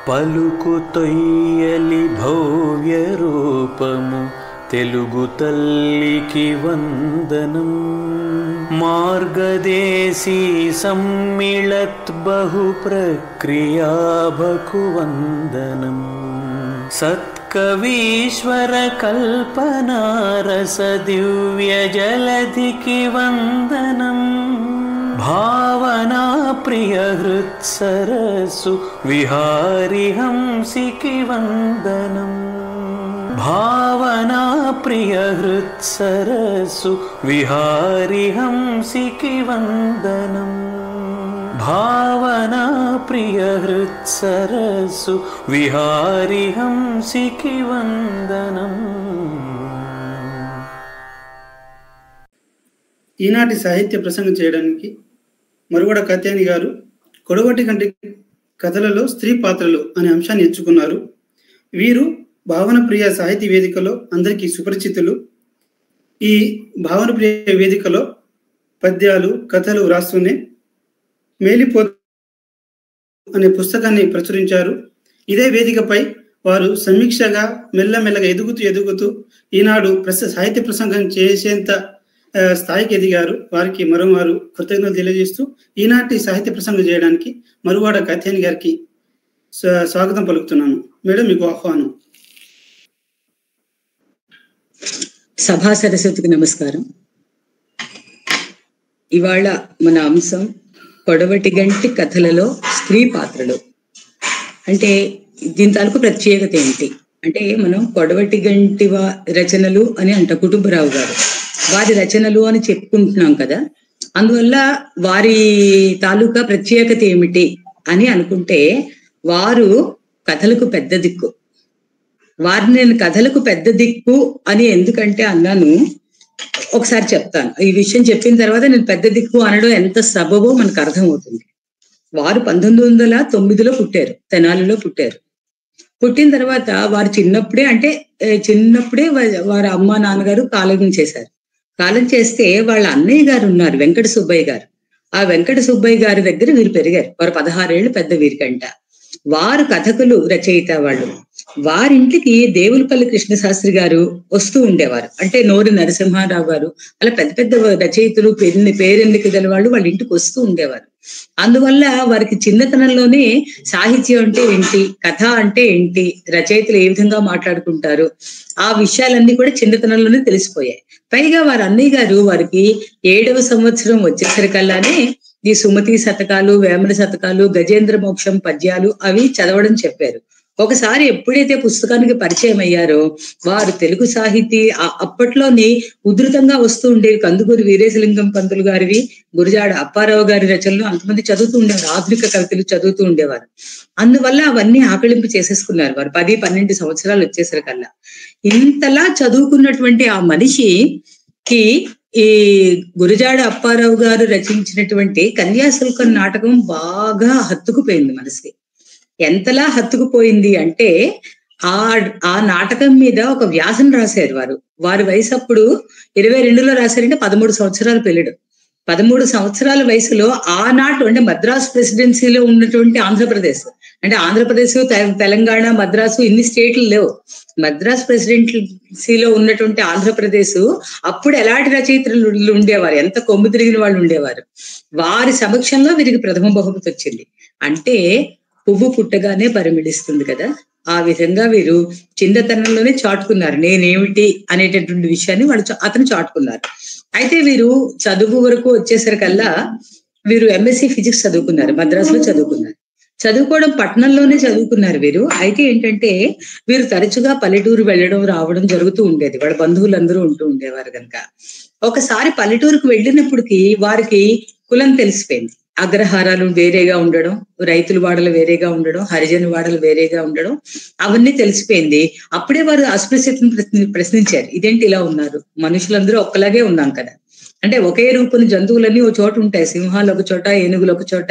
పలుకు తొయ్యలి భవ్య రూపము తెలుగు తల్లికి వందనం. మార్గదేశీ సమ్మిళత్ బహు ప్రక్రియాభకు వందనం. సత్కవీశ్వర కల్పనారస దివ్య జలధికి వందనం. భావనా ప్రియ హృత్సరస్సు విహారి హంసికి వందనం. భావనా ప్రియ హృత్సరస్సు విహారి హంసికి వందనం. భావనా ప్రియ హృత్సరస్సు విహారి హంసికి వందనం. ఈనాటి సాహిత్య ప్రసంగం చేయడానికి మరుగడ కాత్యాయని గారు కొడవటి కంటి కథలలో స్త్రీ పాత్రలు అనే అంశాన్ని ఎంచుకున్నారు. వీరు భావన ప్రియ సాహిత్య వేదికలో అందరికీ సుపరిచితులు. ఈ భావన ప్రియ వేదికలో పద్యాలు కథలు రాస్తూనే మేలిపో అనే పుస్తకాన్ని ప్రచురించారు. ఇదే వేదికపై వారు సమీక్షగా మెల్లమెల్లగా ఎదుగుతూ ఈనాడు సాహిత్య ప్రసంగం చేసేంత స్థాయికి ఎదిగారు. వారికి మరోమారు కృతజ్ఞతలు తెలియజేస్తూ ఈనాటి సాహిత్య ప్రసంగం చేయడానికి మరువాడ కాత్యాయని గారికి స్వాగతం పలుకుతున్నాను. మేడం, మీకు ఆహ్వానం. సభా సరస్వతికి నమస్కారం. ఇవాళ మన అంశం కొడవటి గంటి కథలలో స్త్రీ పాత్రలు. అంటే దీని తాలూకు ప్రత్యేకత ఏంటి అంటే, మనం కొడవటి గంటి రచనలు అని అంట కుటుంబరావు గారు వారి రచనలు అని చెప్పుకుంటున్నాం కదా. అందువల్ల వారి తాలూకా ప్రత్యేకత ఏమిటి అని అనుకుంటే, వారు కథలకు పెద్ద దిక్కు. వారిని నేను కథలకు పెద్ద దిక్కు అని ఎందుకంటే అన్నాను, ఒకసారి చెప్తాను. ఈ విషయం చెప్పిన తర్వాత నేను పెద్ద దిక్కు అనడం ఎంత సబబో మనకు అర్థమవుతుంది. వారు 1909లో పుట్టారు, తెనాలిలో పుట్టారు. పుట్టిన తర్వాత వారు చిన్నప్పుడే వారి అమ్మ నాన్నగారు కాలం చేశారు. కాలం చేస్తే వాళ్ళ అన్నయ్య గారు ఉన్నారు, వెంకట సుబ్బయ్య గారు. ఆ వెంకట సుబ్బయ్య గారి దగ్గర వీరు పెరిగారు. వారు 16 ఏళ్ళు పెద్ద వీరికంట. వారు కథకులు, రచయిత. వాళ్ళు వారింటికి దేవులపల్లి కృష్ణశాస్త్రి గారు వస్తూ ఉండేవారు. అంటే నోరి నరసింహారావు గారు, అలా పెద్ద పెద్ద రచయితలు, పేరెన్నిక గల వాళ్ళు వాళ్ళ ఇంటికి వస్తూ ఉండేవారు. అందువల్ల వారికి చిన్నతనంలోనే సాహిత్యం అంటే ఏంటి, కథ అంటే ఏంటి, రచయితలు ఏ విధంగా మాట్లాడుకుంటారు, ఆ విషయాలన్నీ కూడా చిన్నతనంలోనే తెలిసిపోయాయి. పైగా వారి అన్నయ్య గారు వారికి 7వ సంవత్సరం వచ్చేసరికల్లానే ఈ సుమతి శతకాలు, వేమన శతకాలు, గజేంద్ర మోక్షం పద్యాలు అవి చదవడం చెప్పారు. ఒకసారి ఎప్పుడైతే పుస్తకానికి పరిచయం అయ్యారో, వారు తెలుగు సాహితీ అప్పట్లోని ఉధృతంగా వస్తూ ఉండేవి. కందుకూరి వీరేశలింగం పంతులు గారివి, గురజాడ అప్పారావు గారి రచనలు అంతమంది చదువుతూ ఉండేవారు. ఆధునిక కవితలు చదువుతూ ఉండేవారు. అందువల్ల అవన్నీ ఆకళింపు చేసేసుకున్నారు వారు 10-12 సంవత్సరాలు వచ్చేసరికల్లా. ఇంతలా చదువుకున్నటువంటి ఆ మనిషికి ఈ గురజాడ అప్పారావు గారు రచించినటువంటి కన్యాశుల్కం నాటకం బాగా హత్తుకుపోయింది మనసుకి. ఎంతలా హత్తుకుపోయింది అంటే, ఆ నాటకం మీద ఒక వ్యాసం రాశారు వారు. వారి వయసు అప్పుడు 22లో రాశారంటే 13 సంవత్సరాల పిల్లడు. 13 సంవత్సరాల వయసులో ఆనాటు అంటే మద్రాసు ప్రెసిడెన్సీలో ఉన్నటువంటి ఆంధ్రప్రదేశ్, అంటే ఆంధ్రప్రదేశ్, తెలంగాణ, మద్రాసు ఇన్ని స్టేట్లు లేవు. మద్రాసు ప్రెసిడెన్సీలో ఉన్నటువంటి ఆంధ్రప్రదేశ్ అప్పుడు ఎలాంటి రచయితలు ఉండేవారు, ఎంత కొమ్ము తిరిగిన వాళ్ళు ఉండేవారు. వారి సమక్షంలో వీరికి ప్రథమ బహుమతి వచ్చింది. అంటే పువ్వు పుట్టగానే పరిమిళిస్తుంది కదా, ఆ విధంగా వీరు చిన్నతనంలోనే చాటుకున్నారు నేనేమిటి అనేటటువంటి విషయాన్ని అతను చాటుకున్నారు. అయితే వీరు చదువు వరకు వచ్చేసరికల్లా వీరు MSc ఫిజిక్స్ చదువుకున్నారు, మద్రాసులో చదువుకున్నారు. చదువుకోవడం పట్టణంలోనే చదువుకున్నారు వీరు. అయితే ఏంటంటే, వీరు తరచుగా పల్లెటూరు వెళ్ళడం రావడం జరుగుతూ ఉండేది. వాళ్ళ బంధువులందరూ ఉంటూ ఉండేవారు కనుక. ఒకసారి పల్లెటూరుకు వెళ్ళినప్పటికీ వారికి కులం తెలిసిపోయింది. అగ్రహారాలు వేరేగా ఉండడం, రైతుల వాడలు వేరేగా ఉండడం, హరిజన వాడలు వేరేగా ఉండడం, అవన్నీ తెలిసిపోయింది. అప్పుడే వారు అస్పృశ్యతను ప్రశ్నించారు. ఇదేంటి ఇలా ఉన్నారు, మనుషులందరూ ఒక్కలాగే ఉన్నాం కదా, అంటే ఒకే రూపుని జంతువులన్నీ ఒక చోట ఉంటాయి, సింహాలు ఒక చోట, ఏనుగులు ఒక చోట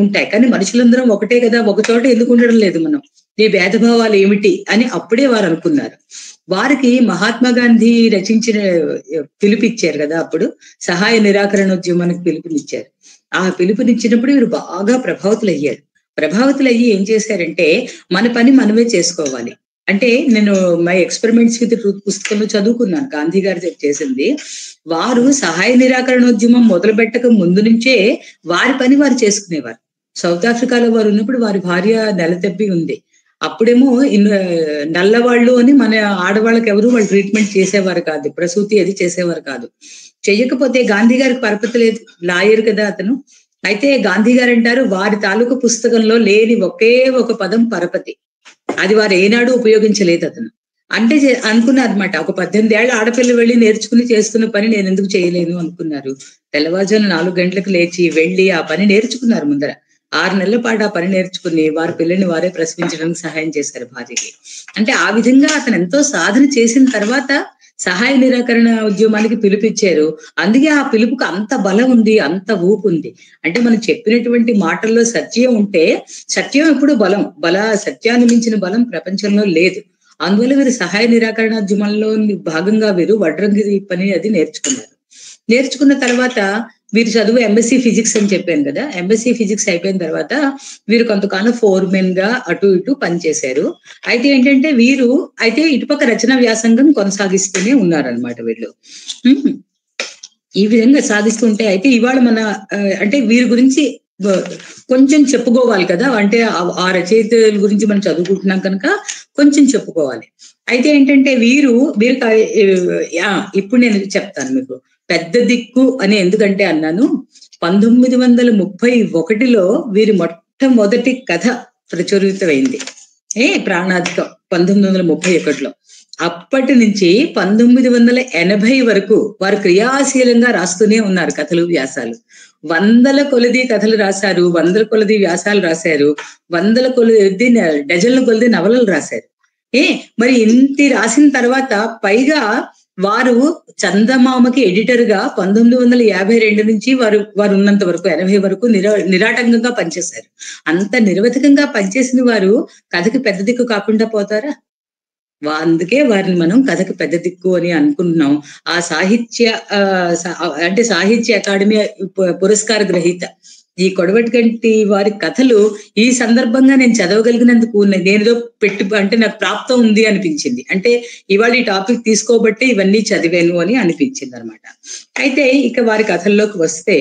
ఉంటాయి, కానీ మనుషులందరం ఒకటే కదా, ఒక చోట ఎందుకు ఉండడం లేదు మనం, ఈ భేదభావాలు ఏమిటి అని అప్పుడే వారు అనుకున్నారు. వారికి మహాత్మా గాంధీ రచించిన పిలుపిచ్చారు కదా, అప్పుడు సహాయ నిరాకరణ ఉద్యమానికి పిలుపునిచ్చారు. ఆ పిలుపునిచ్చినప్పుడు వీరు బాగా ప్రభావితులు అయ్యారు. ప్రభావితులు అయ్యి ఏం చేశారంటే మన పని మనమే చేసుకోవాలి. అంటే నేను మై ఎక్స్పెరిమెంట్స్ విత్ ట్రూత్ పుస్తకంలో చదువుకున్నాను గాంధీ గారు చేసింది. వారు సహాయ నిరాకరణోద్యమం మొదలు పెట్టక ముందు నుంచే వారి పని వారు చేసుకునేవారు. సౌత్ ఆఫ్రికాలో వారు ఉన్నప్పుడు వారి భార్య నెలతెప్పి ఉంది. అప్పుడేమో నల్లవాళ్ళు అని మన ఆడవాళ్ళకి ఎవరు వాళ్ళు ట్రీట్మెంట్ చేసేవారు కాదు, ప్రసూతి అది చేసేవారు కాదు. చెయ్యకపోతే గాంధీ గారికి పరపతి లేదు, లాయర్ కదా అతను. అయితే గాంధీ గారు అంటారు వారి తాలూకు పుస్తకంలో లేని ఒకే ఒక పదం పరపతి, అది వారు ఏనాడు ఉపయోగించలేదు అతను. అంటే అనుకున్నారు అనమాట, ఒక 18 ఏళ్ల ఆడపిల్ల వెళ్ళి నేర్చుకుని చేస్తున్న పని నేను ఎందుకు చేయలేను అనుకున్నారు. తెల్లవారుజామున 4 గంటలకు లేచి వెళ్ళి ఆ పని నేర్చుకున్నారు. ముందర 6 నెలల పాటు ఆ పని నేర్చుకుని వారి పిల్లని వారే ప్రసవించడానికి సహాయం చేశారు భార్యకి. అంటే ఆ విధంగా అతను ఎంతో సాధన చేసిన తర్వాత సహాయ నిరాకరణ ఉద్యమానికి పిలుపిచ్చారు. అందుకే ఆ పిలుపుకు అంత బలం ఉంది, అంత ఊపు ఉంది. అంటే మనం చెప్పినటువంటి మాటల్లో సత్యం ఉంటే సత్యం ఎప్పుడు సత్యాన్ని మించిన బలం ప్రపంచంలో లేదు. అందువల్ల వీరు సహాయ నిరాకరణ ఉద్యమంలో భాగంగా వీరు వడ్రంగి పని అది నేర్చుకున్నారు. నేర్చుకున్న తర్వాత వీరు చదువు ఎంఎస్సీ ఫిజిక్స్ అని చెప్పాను కదా, ఎంఎస్సీ ఫిజిక్స్ అయిపోయిన తర్వాత వీరు కొంతకాలం ఫోర్మెన్ గా అటు ఇటు పనిచేశారు. అయితే ఏంటంటే వీరు అయితే ఇటుపక్క రచన వ్యాసంగం కొనసాగిస్తూనే ఉన్నారనమాట వీళ్ళు. ఈ విధంగా సాగిస్తుంటే అయితే ఇవాళ మన అంటే వీరి గురించి కొంచెం చెప్పుకోవాలి కదా, అంటే ఆ రచయితల గురించి మనం చదువుకుంటున్నాం కనుక కొంచెం చెప్పుకోవాలి. అయితే ఏంటంటే వీరు ఇప్పుడు నేను చెప్తాను మీకు పెద్ద దిక్కు అని ఎందుకంటే అన్నాను. 1931లో వీరి మొట్టమొదటి కథ ప్రచురితమైంది, ప్రాణాధికం 1931లో. అప్పటి నుంచి 1980 వరకు వారు క్రియాశీలంగా రాస్తూనే ఉన్నారు కథలు, వ్యాసాలు. 100ల కొలది కథలు రాశారు, 100ల కొలది వ్యాసాలు రాశారు, 100ల కొలది డజన్ల కొలది నవలలు రాశారు. మరి ఇంత రాసిన తర్వాత పైగా వారు చందమామకి ఎడిటర్ గా 1952 నుంచి వారు ఉన్నంత వరకు 80 వరకు నిరాటంకంగా పనిచేశారు. అంత నిరవధికంగా పనిచేసిన వారు కథకి పెద్ద దిక్కు కాకుండా పోతారా? అందుకే వారిని మనం కథకి పెద్ద దిక్కు అని అనుకుంటున్నాం. ఆ సాహిత్య అకాడమీ పురస్కార గ్రహీత ఈ కొడవటిగంటి వారి కథలు ఈ సందర్భంగా నేను చదవగలిగినందుకు నేనేదో అంటే నాకు ప్రాప్తం ఉంది అనిపించింది. అంటే ఇవాళ ఈ టాపిక్ తీసుకోబట్టి ఇవన్నీ చదివాను అని అనిపించింది అనమాట. అయితే ఇక వారి కథల్లోకి వస్తే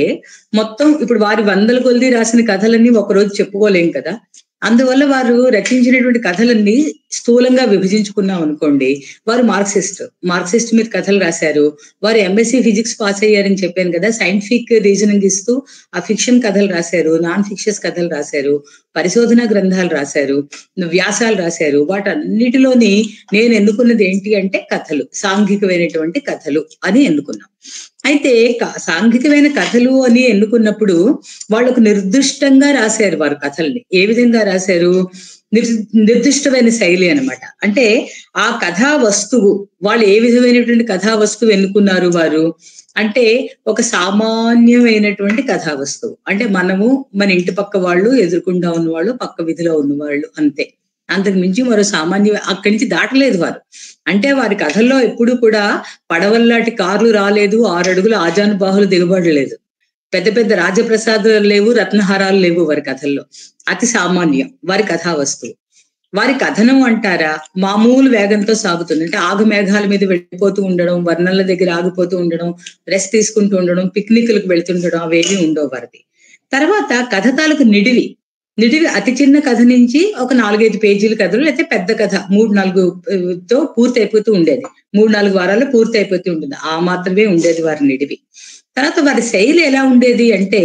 మొత్తం ఇప్పుడు వారి 100ల కొలది రాసిన కథలన్నీ ఒకరోజు చెప్పుకోలేం కదా. అందువల్ల వారు రచించినటువంటి కథలన్నీ స్థూలంగా విభజించుకున్నాం అనుకోండి. వారు మార్క్సిస్ట్ మీద కథలు రాశారు. వారు ఎంఎస్సీ ఫిజిక్స్ పాస్ అయ్యారని చెప్పాను కదా, సైంటిఫిక్ రీజనింగ్ ఇస్తూ ఆ ఫిక్షన్ కథలు రాశారు, నాన్ ఫిక్షన్స్ కథలు రాశారు, పరిశోధన గ్రంథాలు రాశారు, వ్యాసాలు రాశారు. వాటన్నిటిలోని నేను ఎన్నుకున్నది ఏంటి అంటే కథలు, సాంఘికమైనటువంటి కథలు అని ఎన్నుకున్నాం. అయితే సాంఘికమైన కథలు అని ఎన్నుకున్నప్పుడు వాళ్ళకు నిర్దిష్టంగా రాశారు వారు కథల్ని. ఏ విధంగా రాశారు? నిర్దిష్టమైన శైలి అనమాట. అంటే ఆ కథా వస్తువు వాళ్ళు ఏ విధమైనటువంటి కథా వస్తువు ఎన్నుకున్నారు వారు అంటే ఒక సామాన్యమైనటువంటి కథా వస్తువు. అంటే మనము మన ఇంటి పక్క వాళ్ళు, ఎదురుకుండా ఉన్నవాళ్ళు, పక్క వీధిలో ఉన్నవాళ్ళు, అంతే. అంతకు మించి మరో సామాన్య అక్కడి నుంచి దాటలేదు వారు. అంటే వారి కథల్లో ఎప్పుడు కూడా పడవల్లాంటి కార్లు రాలేదు, 6 అడుగుల ఆజానుబాహులు దిగబడలేదు, పెద్ద పెద్ద రాజప్రసాదాలు లేవు, రత్నహారాలు లేవు వారి కథల్లో. అతి సామాన్యం వారి కథా వస్తువు. వారి కథనం అంటారా మామూలు వేగంతో సాగుతుంది. అంటే ఆగమేఘాల మీద వెళ్ళిపోతూ ఉండడం, వర్ణాల దగ్గర ఆగిపోతూ ఉండడం, రెస్ట్ తీసుకుంటూ ఉండడం, పిక్నిక్లకు వెళ్తుండడం, అవేమీ ఉండవు వారిది. తర్వాత కథ తాలూకు నిడివి అతి చిన్న కథ నుంచి ఒక 4-5 పేజీల కథలు, లేకపోతే పెద్ద కథ 3-4తో పూర్తి అయిపోతూ ఉండేది. 3-4 వారాల్లో పూర్తి అయిపోతూ ఉంటుంది. ఆ మాత్రమే ఉండేది వారి నిడివి. తర్వాత వారి శైలి ఎలా ఉండేది అంటే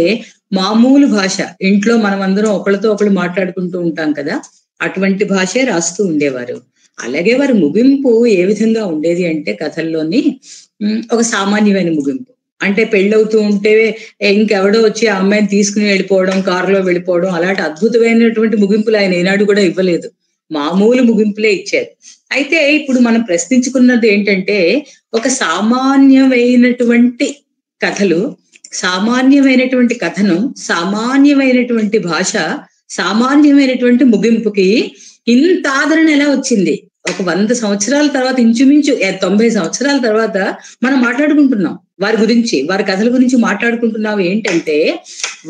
మామూలు భాష, ఇంట్లో మనం అందరం ఒకళ్ళతో ఒకళ్ళు మాట్లాడుకుంటూ ఉంటాం కదా, అటువంటి భాషే రాస్తూ ఉండేవారు. అలాగే వారి ముగింపు ఏ విధంగా ఉండేది అంటే కథల్లోని ఒక సామాన్యమైన ముగింపు. అంటే పెళ్ళవుతూ ఉంటే ఇంకెవడో వచ్చి ఆ అమ్మాయిని తీసుకుని వెళ్ళిపోవడం, కారులో వెళ్ళిపోవడం, అలాంటి అద్భుతమైనటువంటి ముగింపులు ఆయన ఏనాడు కూడా ఇవ్వలేదు. మామూలు ముగింపులే ఇచ్చారు. అయితే ఇప్పుడు మనం ప్రశ్నించుకున్నది ఏంటంటే ఒక సామాన్యమైనటువంటి కథలు, సామాన్యమైనటువంటి కథనం, సామాన్యమైనటువంటి భాష, సామాన్యమైనటువంటి ముగింపుకి ఇంత ఆదరణ ఎలా వచ్చింది? ఒక 100 సంవత్సరాల తర్వాత, ఇంచుమించు 90 సంవత్సరాల తర్వాత మనం మాట్లాడుకుంటున్నాం. వారి గురించి, వారి కథల గురించి మాట్లాడుకుంటున్నావు ఏంటంటే,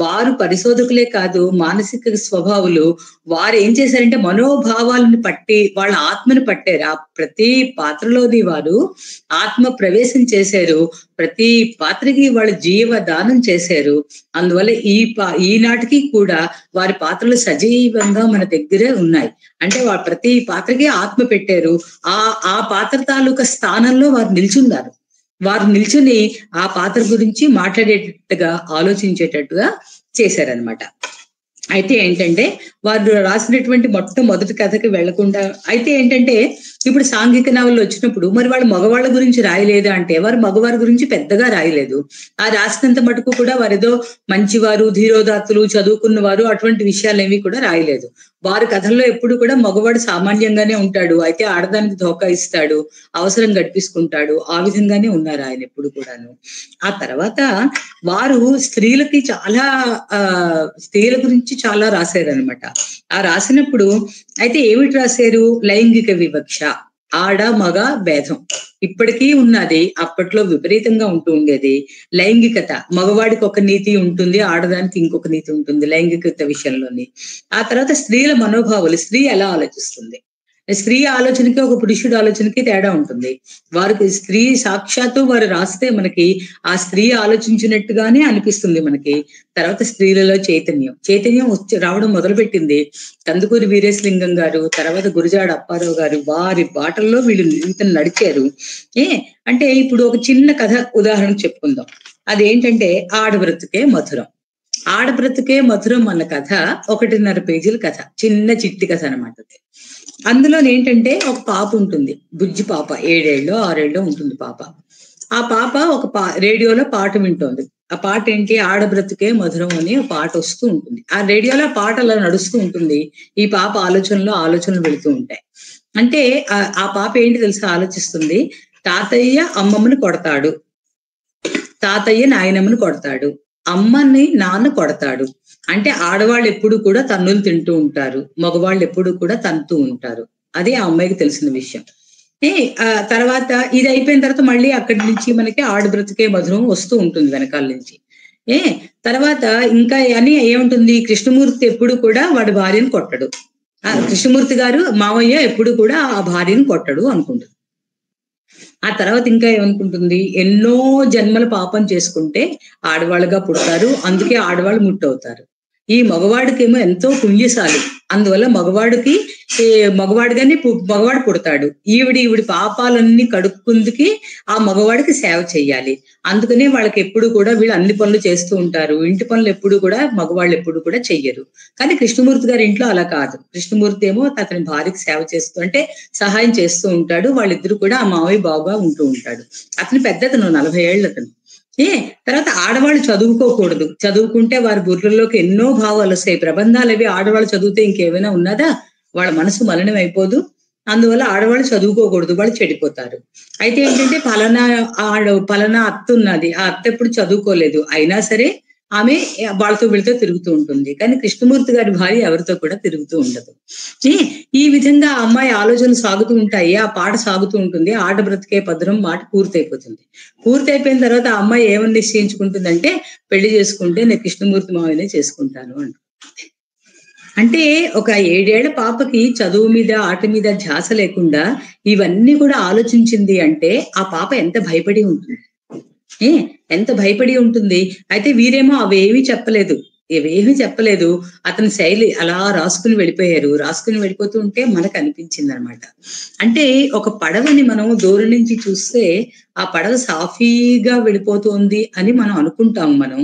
వారు పరిశోధకులే కాదు, మానసిక స్వభావులు. వారు ఏం చేశారంటే మనోభావాలను పట్టి వాళ్ళ ఆత్మను పట్టారు. ఆ ప్రతి పాత్రలోని వారు ఆత్మ ప్రవేశం చేశారు. ప్రతి పాత్రకి వాళ్ళు జీవదానం చేశారు. అందువల్ల ఈనాటికి కూడా వారి పాత్రలు సజీవంగా మన దగ్గరే ఉన్నాయి. అంటే వారు ప్రతి పాత్రకి ఆత్మ పెట్టారు. ఆ పాత్ర తాలూకా స్థానంలో వారు నిల్చున్నారు. వారు నిల్చుని ఆ పాత్ర గురించి మాట్లాడేటట్టుగా, ఆలోచించేటట్టుగా చేశారనమాట. అయితే ఏంటంటే వారు రాసినటువంటి మొట్టమొదటి కథకి వెళ్లకుండా, అయితే ఏంటంటే ఇప్పుడు సాంఘిక నవలు వచ్చినప్పుడు మరి వాళ్ళు మగవాళ్ళ గురించి రాయలేదా అంటే, వారు మగవారి గురించి పెద్దగా రాయలేదు. ఆ రాసినంత మటుకు కూడా వారేదో మంచివారు, ధీరోదాత్తులు, చదువుకున్న వారు అటువంటి విషయాలు కూడా రాయలేదు. వారి కథల్లో ఎప్పుడు కూడా మగవాడు సామాన్యంగానే ఉంటాడు, అయితే ఆడదానికి ధోకా ఇస్తాడు, అవసరం గడిపిసుకుంటాడు, ఆ విధంగానే ఉన్నారు ఆయన ఎప్పుడు కూడాను. ఆ తర్వాత వారు స్త్రీలకి చాలా స్త్రీల గురించి చాలా రాశారనమాట. ఆ రాసినప్పుడు అయితే ఏమిటి రాశారు? లైంగిక వివక్ష, ఆడ మగ భేదం ఇప్పటికీ ఉన్నది, అప్పట్లో విపరీతంగా ఉంటూ ఉండేది. లైంగికత, మగవాడికి ఒక నీతి ఉంటుంది, ఆడదానికి ఇంకొక నీతి ఉంటుంది లైంగికత విషయంలోని. ఆ తర్వాత స్త్రీల మనోభావాలు, స్త్రీ ఎలా ఆలోచిస్తుంది, స్త్రీ ఆలోచనకి ఒక పురుషుడు ఆలోచనకి తేడా ఉంటుంది. వారికి స్త్రీ సాక్షాత్తు వారు రాస్తే మనకి ఆ స్త్రీ ఆలోచించినట్టుగానే అనిపిస్తుంది మనకి. తర్వాత స్త్రీలలో చైతన్యం వచ్చి రావడం మొదలుపెట్టింది. కందుకూరి వీరేశలింగం గారు, తర్వాత గురజాడ అప్పారావు గారు, వారి బాటల్లో వీళ్ళు ఇతను నడిచారు. అంటే ఇప్పుడు ఒక చిన్న కథ ఉదాహరణ చెప్పుకుందాం. అదేంటంటే ఆడబ్రతుకే మధురం. ఆడబ్రతుకే మధురం అన్న కథ 1.5 పేజీల కథ, చిన్న చిట్టి కథ అనమాట. అందులో ఏంటంటే ఒక పాప ఉంటుంది, బుజ్జి పాప, 7 ఏళ్ళో 6 ఏళ్ళో ఉంటుంది పాప. ఆ పాప ఒక రేడియోలో పాట వింటోంది. ఆ పాట ఏంటి? ఆడబ్రతుకే మధురం అని పాట వస్తూ ఉంటుంది. ఆ రేడియోలో పాట అలా నడుస్తూ ఉంటుంది. ఈ పాప ఆలోచనలు వెళుతూ ఉంటాయి. అంటే ఆ పాప ఏంటి తెలుసా ఆలోచిస్తుంది? తాతయ్య అమ్మమ్మని కొడతాడు, తాతయ్య నాయనమ్మని కొడతాడు, అమ్మని నాన్న కొడతాడు. అంటే ఆడవాళ్ళు ఎప్పుడు కూడా తన్నులు తింటూ ఉంటారు, మగవాళ్ళు ఎప్పుడు కూడా తంతూ ఉంటారు. అదే ఆ అమ్మాయికి తెలిసిన విషయం. తర్వాత ఇది అయిపోయిన తర్వాత మళ్ళీ అక్కడి నుంచి మనకి ఆడబ్రతుకే మధురం వస్తూ ఉంటుంది వెనకాల నుంచి. తర్వాత ఇంకా అని ఏముంటుంది? కృష్ణమూర్తి ఎప్పుడు కూడా వాడి భార్యను కొట్టడు, కృష్ణమూర్తి గారు మావయ్య ఎప్పుడు కూడా ఆ భార్యను కొట్టడు అనుకుంటుంది. ఆ తర్వాత ఇంకా ఏమనుకుంటుంది? ఎన్నో జన్మల పాపం చేసుకుంటే ఆడవాళ్ళుగా పుడతారు, అందుకే ఆడవాళ్ళు ముట్టవుతారు. ఈ మగవాడికేమో ఎంతో పుణ్యశాలి, అందువల్ల మగవాడిగానే మగవాడు పుడతాడు. ఈవిడి పాపాలన్నీ కడుక్కుందుకి ఆ మగవాడికి సేవ చెయ్యాలి. అందుకనే వాళ్ళకి ఎప్పుడు కూడా వీళ్ళు అన్ని పనులు చేస్తూ ఉంటారు. ఇంటి పనులు ఎప్పుడు కూడా మగవాళ్ళు ఎప్పుడు కూడా చెయ్యరు. కానీ కృష్ణమూర్తి గారి ఇంట్లో అలా కాదు. కృష్ణమూర్తి ఏమో అతని భార్యకి సేవ చేస్తూ అంటే సహాయం చేస్తూ ఉంటాడు. వాళ్ళిద్దరు కూడా ఆ మావయ్య బాగా ఉంటూ ఉంటాడు. అతను పెద్దతను, 40 ఏళ్ళు అతను. తర్వాత ఆడవాళ్ళు చదువుకోకూడదు, చదువుకుంటే వారి బుర్రలోకి ఎన్నో భావాలు వస్తాయి. ప్రబంధాలు అవి ఆడవాళ్ళు చదివితే ఇంకేమైనా ఉన్నదా? వాళ్ళ మనసు మలినం అయిపోదు. అందువల్ల ఆడవాళ్ళు చదువుకోకూడదు, వాళ్ళు చెడిపోతారు. అయితే ఏంటంటే పలానా అత్త ఉన్నది, ఆ అత్త ఎప్పుడు చదువుకోలేదు, అయినా సరే ఆమె వాళ్ళతో వీళ్ళతో తిరుగుతూ ఉంటుంది. కానీ కృష్ణమూర్తి గారి భార్య ఎవరితో కూడా తిరుగుతూ ఉండదు. ఈ విధంగా ఆ అమ్మాయి ఆలోచనలు సాగుతూ ఉంటాయి, ఆ పాట సాగుతూ ఉంటుంది. ఆడబ్రతికే పద్రం మాట పూర్తయిపోతుంది. పూర్తయిపోయిన తర్వాత ఆ అమ్మాయి ఏమని నిశ్చయించుకుంటుందంటే, పెళ్లి చేసుకుంటే నేను కృష్ణమూర్తి మావయ్యనే చేసుకుంటాను అంట. అంటే ఒక 7 ఏళ్ల పాపకి చదువు మీద ఆట మీద ధ్యాస లేకుండా ఇవన్నీ కూడా ఆలోచించింది అంటే ఆ పాప ఎంత భయపడి ఉంటుంది, ఎంత భయపడి ఉంటుంది. అయితే వీరేమో అవేమీ చెప్పలేదు. అతని శైలి అలా రాసుకుని వెళ్ళిపోయారు. రాసుకుని వెళ్ళిపోతూ ఉంటే మనకు అనిపించింది అనమాట. అంటే ఒక పడవని మనం దూరం నుంచి చూస్తే ఆ పడవ సాఫీగా వెళ్ళిపోతుంది అని మనం అనుకుంటాం మనం.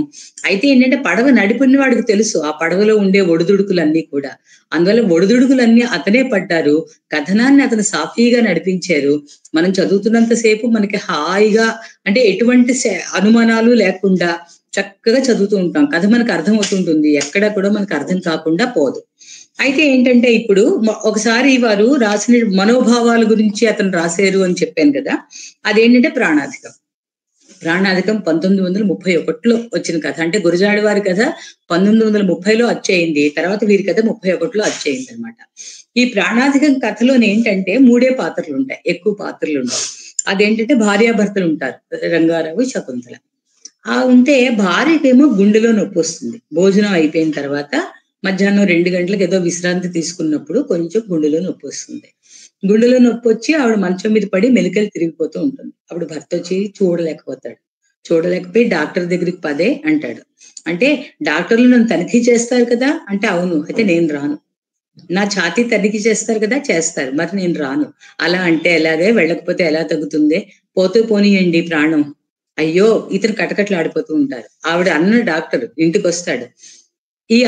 అయితే ఏంటంటే పడవ నడిపిన వాడికి తెలుసు ఆ పడవలో ఉండే ఒడిదుడుకులన్నీ కూడా. అందువల్ల ఒడిదుడుకులన్నీ అతనే పడ్డారు, కథనాన్ని అతను సాఫీగా నడిపించారు. మనం చదువుతున్నంతసేపు మనకి హాయిగా, అంటే ఎటువంటి అనుమానాలు లేకుండా చక్కగా చదువుతూ ఉంటాం. కథ మనకు అర్థం అవుతుంటుంది, ఎక్కడ కూడా మనకు అర్థం కాకుండా పోదు. అయితే ఏంటంటే ఇప్పుడు ఒకసారి వారు రాసిన మనోభావాల గురించి అతను రాశారు అని చెప్పాను కదా, అదేంటంటే ప్రాణాధికం. 1931లో వచ్చిన కథ. అంటే గురజాడ వారి కథ 1930లో అచ్చయింది, తర్వాత వీరి కథ 31లో అచ్చయింది అనమాట. ఈ ప్రాణాధికం కథలోని ఏంటంటే 3 పాత్రలు ఉంటాయి, ఎక్కువ పాత్రలు ఉంటాయి. అదేంటంటే భార్యాభర్తలు ఉంటారు, రంగారావు శకుంతల. ఆ ఉంటే భార్యకేమో గుండెలో నొప్పి వస్తుంది. భోజనం అయిపోయిన తర్వాత మధ్యాహ్నం 2 గంటలకు ఏదో విశ్రాంతి తీసుకున్నప్పుడు కొంచెం గుండెలో నొప్పి వస్తుంది. గుండెలో నొప్పి వచ్చి ఆవిడ మంచం మీద పడి మెలికలు తిరిగిపోతూ ఉంటుంది. అప్పుడు భర్త వచ్చి చూడలేకపోతాడు. చూడలేకపోయి డాక్టర్ దగ్గరికి పదే అంటాడు. అంటే డాక్టర్లు నన్ను తనిఖీ చేస్తారు కదా అంటే, అవును, అయితే నేను రాను. నా ఛాతీ తనిఖీ చేస్తారు కదా, చేస్తారు, మరి నేను రాను. అలా అంటే ఎలాగే, వెళ్ళకపోతే ఎలా తగ్గుతుంది, పోతే పోనీయండి ప్రాణం. అయ్యో, ఇతను కటకట్లాడిపోతూ ఉంటారు. ఆవిడ అన్న డాక్టర్ ఇంటికి వస్తాడు. ఈ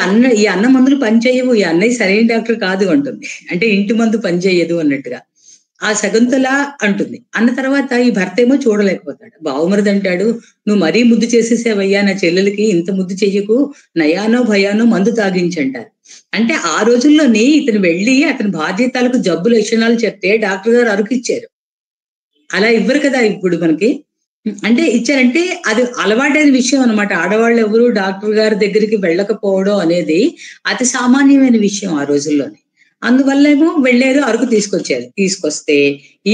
అన్న మందులు పనిచేయవు, ఈ అన్నయ్య సరైన డాక్టర్ కాదు అంటుంది. అంటే ఇంటి మందు పనిచేయదు అన్నట్టుగా ఆ శకుంతల అంటుంది. అన్న తర్వాత ఈ భర్త ఏమో చూడలేకపోతాడు. బావమరిది అంటాడు, నువ్వు మరీ ముద్దు చేసేసేవయ్యా, నా చెల్లెలకి ఇంత ముద్దు చెయ్యకు, నయానో భయానో మందు తాగించంటారు. అంటే ఆ రోజుల్లోనే ఇతను వెళ్ళి అతని బాధ్యతలకు జబ్బు లక్షణాలు చెప్తే డాక్టర్ గారు అరుకిచ్చారు. అలా ఇవ్వరు కదా ఇప్పుడు మనకి. అంటే ఇచ్చారంటే అది అలవాటైన విషయం అనమాట. ఆడవాళ్ళు ఎవరు డాక్టర్ గారి దగ్గరికి వెళ్ళకపోవడం అనేది అతి సామాన్యమైన విషయం ఆ రోజుల్లోనే. అందువల్ల ఏమో వెళ్ళారు, అరకు తీసుకొచ్చారు. తీసుకొస్తే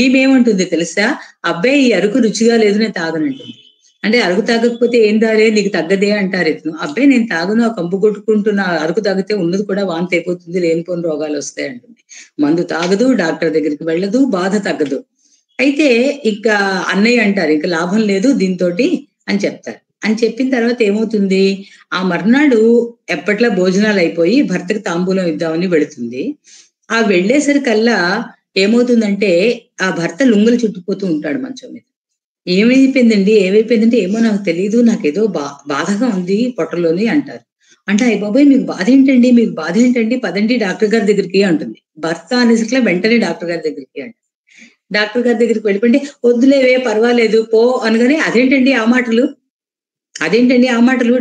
ఈమెమంటుంది తెలుసా, అబ్బాయి ఈ అరకు రుచిగా లేదు, నేను తాగనంటుంది. అంటే అరకు తాగకపోతే ఏం దారే, నీకు తగ్గదే అంటారు ఇతను. అబ్బాయి నేను తాగును, ఆ కంపు కొట్టుకుంటున్న అరకు తాగితే ఉన్నది కూడా వాంతి అయిపోతుంది, లేనిపోని రోగాలు వస్తాయి అంటుంది. మందు తాగదు, డాక్టర్ దగ్గరికి వెళ్ళదు, బాధ తగ్గదు. అయితే ఇంకా అన్నయ్య అంటారు, ఇంకా లాభం లేదు దీంతోటి అని చెప్తారు. అని చెప్పిన తర్వాత ఏమవుతుంది, ఆ మర్నాడు ఎప్పట్లా భోజనాలు అయిపోయి భర్తకు తాంబూలం ఇద్దామని వెళుతుంది. ఆ వెళ్ళేసరికల్లా ఏమవుతుందంటే ఆ భర్త లుంగలు చుట్టుపోతూ ఉంటాడు మంచం మీద. ఏమైపోయిందంటే ఏమో నాకు తెలియదు, నాకేదో బాధగా ఉంది పొట్టలోని అంటారు. అంటే అయ్య బాబాయ్ మీకు బాధ ఏంటండి, పదండి డాక్టర్ గారి దగ్గరికి అంటుంది. భర్త అనేసరికల్లా వెంటనే డాక్టర్ గారి దగ్గరికి అంటారు. డాక్టర్ గారి దగ్గరికి వెళ్ళిపోండి, వద్దులేవే పర్వాలేదు పో అనగానే అదేంటండి ఆ మాటలు,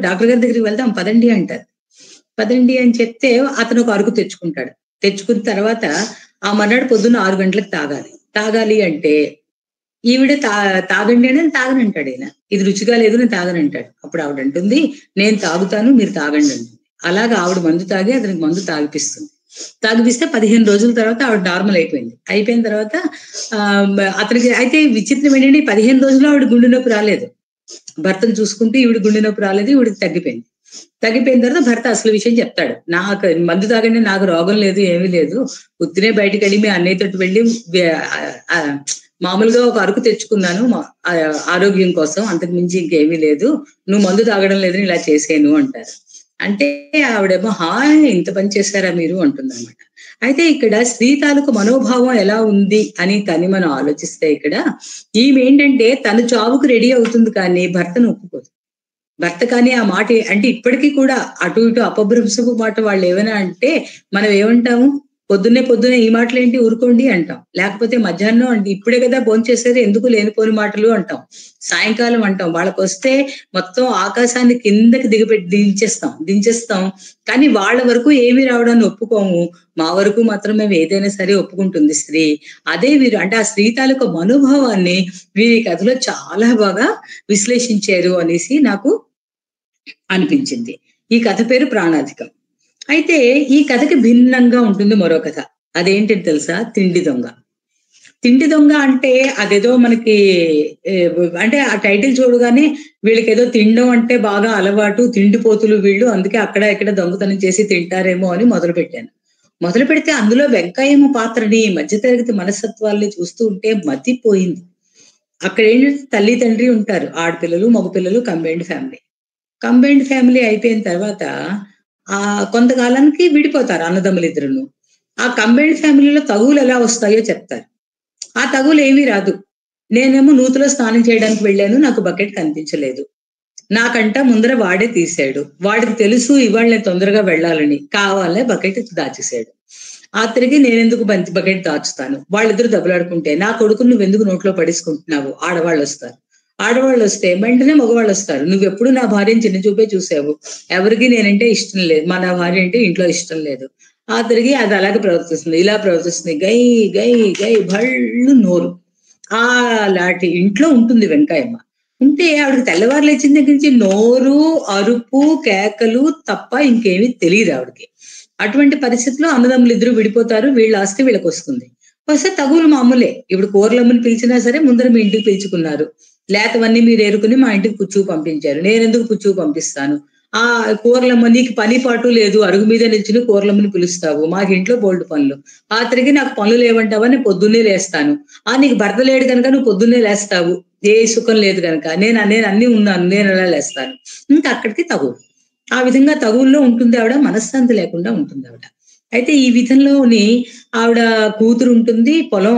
డాక్టర్ గారి దగ్గరికి వెళ్దాం పదండి అంటారు. పదండి అని చెప్తే అతను ఒక అరకు తెచ్చుకుంటాడు. తెచ్చుకున్న తర్వాత ఆ మర్నాడు పొద్దున్న 6 గంటలకు తాగాలి అంటే ఈవిడ తాగండి అని తాగనంటాడు. ఈయన ఇది రుచిగా లేదు, నేను తాగనంటాడు. అప్పుడు ఆవిడ అంటుంది, నేను తాగుతాను, మీరు తాగండి అంటుంది. అలాగా ఆవిడ మందు తాగి అతనికి మందు తాగిపిస్తే 15 రోజుల తర్వాత ఆవిడ నార్మల్ అయిపోయిన తర్వాత అతనికి అయితే విచిత్రం ఏంటంటే 15 రోజుల్లో ఆవిడ గుండె నొప్పి రాలేదు. భర్తను చూసుకుంటే ఈవిడ గుండె నొప్పి రాలేదు, ఈవిడికి తగ్గిపోయిన తర్వాత భర్త అసలు విషయం చెప్తాడు. నాకు మందు తాగండి, నాకు రోగం లేదు, ఏమీ లేదు, ఉత్తినే బయటకు వెళ్ళి మీ అన్నయ్యతోటి వెళ్ళి మామూలుగా ఒక అరకు తెచ్చుకున్నాను ఆరోగ్యం కోసం, అంతకు మించి ఇంకేమీ లేదు, నువ్వు మందు తాగడం లేదని ఇలా చేసాను అంటారు. అంటే ఆవిడేమో ఇంత పని చేశారా మీరు అంటుందన్నమాట. అయితే ఇక్కడ స్త్రీ తాలూకు మనోభావం ఎలా ఉంది అని మనం ఆలోచిస్తే ఇక్కడ ఈమె ఏంటంటే తను చావుకు రెడీ అవుతుంది కానీ భర్తను ఒప్పుకోదు. భర్త కానీ ఆ మాట అంటే ఇప్పటికీ కూడా అటు ఇటు అపభ్రంశపు మాట వాళ్ళు ఏమైనా అంటే మనం ఏమంటాము, పొద్దున్నే ఈ మాటలు ఏంటి ఊరుకోండి అంటాం. లేకపోతే మధ్యాహ్నం అంటే ఇప్పుడే కదా భోంచేసేది, ఎందుకు లేనిపోని మాటలు అంటాం. సాయంకాలం అంటాం. వాళ్ళకి వస్తే మొత్తం ఆకాశాన్ని కిందకి దించేస్తాం. కానీ వాళ్ళ వరకు ఏమి రావడాన్ని ఒప్పుకోము. మా వరకు మాత్రం మేము ఏదైనా సరే ఒప్పుకుంటుంది స్త్రీ. అదే వీరు అంటే ఆ స్త్రీ తాలూకు మనోభావాన్ని వీరి కథలో చాలా బాగా విశ్లేషించారు అనేసి నాకు అనిపించింది. ఈ కథ పేరు ప్రాణాధికం. అయితే ఈ కథకి భిన్నంగా ఉంటుంది మరో కథ. అదేంటి తెలుసా, తిండి దొంగ అంటే అదేదో మనకి అంటే ఆ టైటిల్ చూడగానే వీళ్ళకి ఏదో తినడం అంటే బాగా అలవాటు, తిండిపోతులు వీళ్ళు, అందుకే అక్కడ ఇక్కడ దొంగతనం చేసి తింటారేమో అని మొదలు పెడితే అందులో వెంకయ్యమ్మ పాత్రని మధ్యతరగతి మనస్తత్వాల్ని చూస్తూ ఉంటే మతిపోయింది. అక్కడ ఏంటంటే తల్లి తండ్రి ఉంటారు, ఆడపిల్లలు మగపిల్లలు, కంబైన్డ్ ఫ్యామిలీ అయిపోయిన తర్వాత కొంతకాలానికి విడిపోతారు అన్నదమ్ములిద్దరును. ఆ కంబైన్డ్ ఫ్యామిలీలో తగువులు ఎలా వస్తాయో చెప్తారు. ఆ తగువులు ఏమీ రాదు. నేనేమో నూతిలో స్నానం చేయడానికి వెళ్ళాను, నాకు బకెట్ కనిపించలేదు. నాకంట ముందర వాడే తీశాడు. వాడికి తెలుసు ఇవాళ నేను తొందరగా వెళ్ళాలని, కావాలనే బకెట్ దాచేశాడు. ఆ తిరిగి నేనెందుకు బకెట్ దాచుతాను. వాళ్ళిద్దరు దెబ్బలాడుకుంటే నా కొడుకు నువ్వెందుకు నోట్లో పడేసుకుంటున్నావు, ఆడవాళ్ళు వస్తే వెంటనే మగవాళ్ళు వస్తారు. నువ్వెప్పుడు నా భార్యను చిన్న చూపే చూసావు, ఎవరికి నేనంటే ఇష్టం లేదు, మా నా భార్య అంటే ఇంట్లో ఇష్టం లేదు. ఆ తిరిగి అది అలాగే ప్రవర్తిస్తుంది, ఇలా ప్రవర్తిస్తుంది, గై గై గై భళ్ళు నోరు. లాంటి ఇంట్లో ఉంటుంది వెంకయ్యమ్మ. ఉంటే ఆవిడకి తెల్లవారు లేచిన దగ్గర నుంచి నోరు, అరుపు, కేకలు తప్ప ఇంకేమీ తెలియదు ఆవిడకి. అటువంటి పరిస్థితిలో అన్నదమ్ములు ఇద్దరు విడిపోతారు. వీళ్ళ ఆస్తి వీళ్ళకి వస్తుంది. వస్తే తగువులు మామూలే. ఇప్పుడు కూరలమ్మని పిలిచినా సరే ముందర మీ ఇంటికి పిలుచుకున్నారు, లేతవన్నీ మీరు ఏరుకుని మా ఇంటికి పుచ్చుకు పంపించారు. నేను ఎందుకు పుచ్చుకు పంపిస్తాను? ఆ కూరలమ్మ నీకు పని పాటు లేదు, అరుగు మీద నిల్చుని కూరలమ్మని పిలుస్తావు, మాకు ఇంట్లో బోల్డ్ పనులు, ఆ తిరిగి నాకు పనులు లేవంటావా, నేను పొద్దున్నే లేస్తాను. నీకు భర్త లేడు కనుక నువ్వు పొద్దున్నే లేస్తావు, ఏ సుఖం లేదు కనుక నేను అన్ని ఉన్నాను, నేను ఎలా లేస్తాను? ఇంకా అక్కడికి తగువు. ఆ విధంగా తగువుల్లో ఉంటుంది ఆవిడ, మనశ్శాంతి లేకుండా ఉంటుంది ఆవిడ. అయితే ఈ విధంలోని ఆవిడ కూతురు ఉంటుంది, పొలం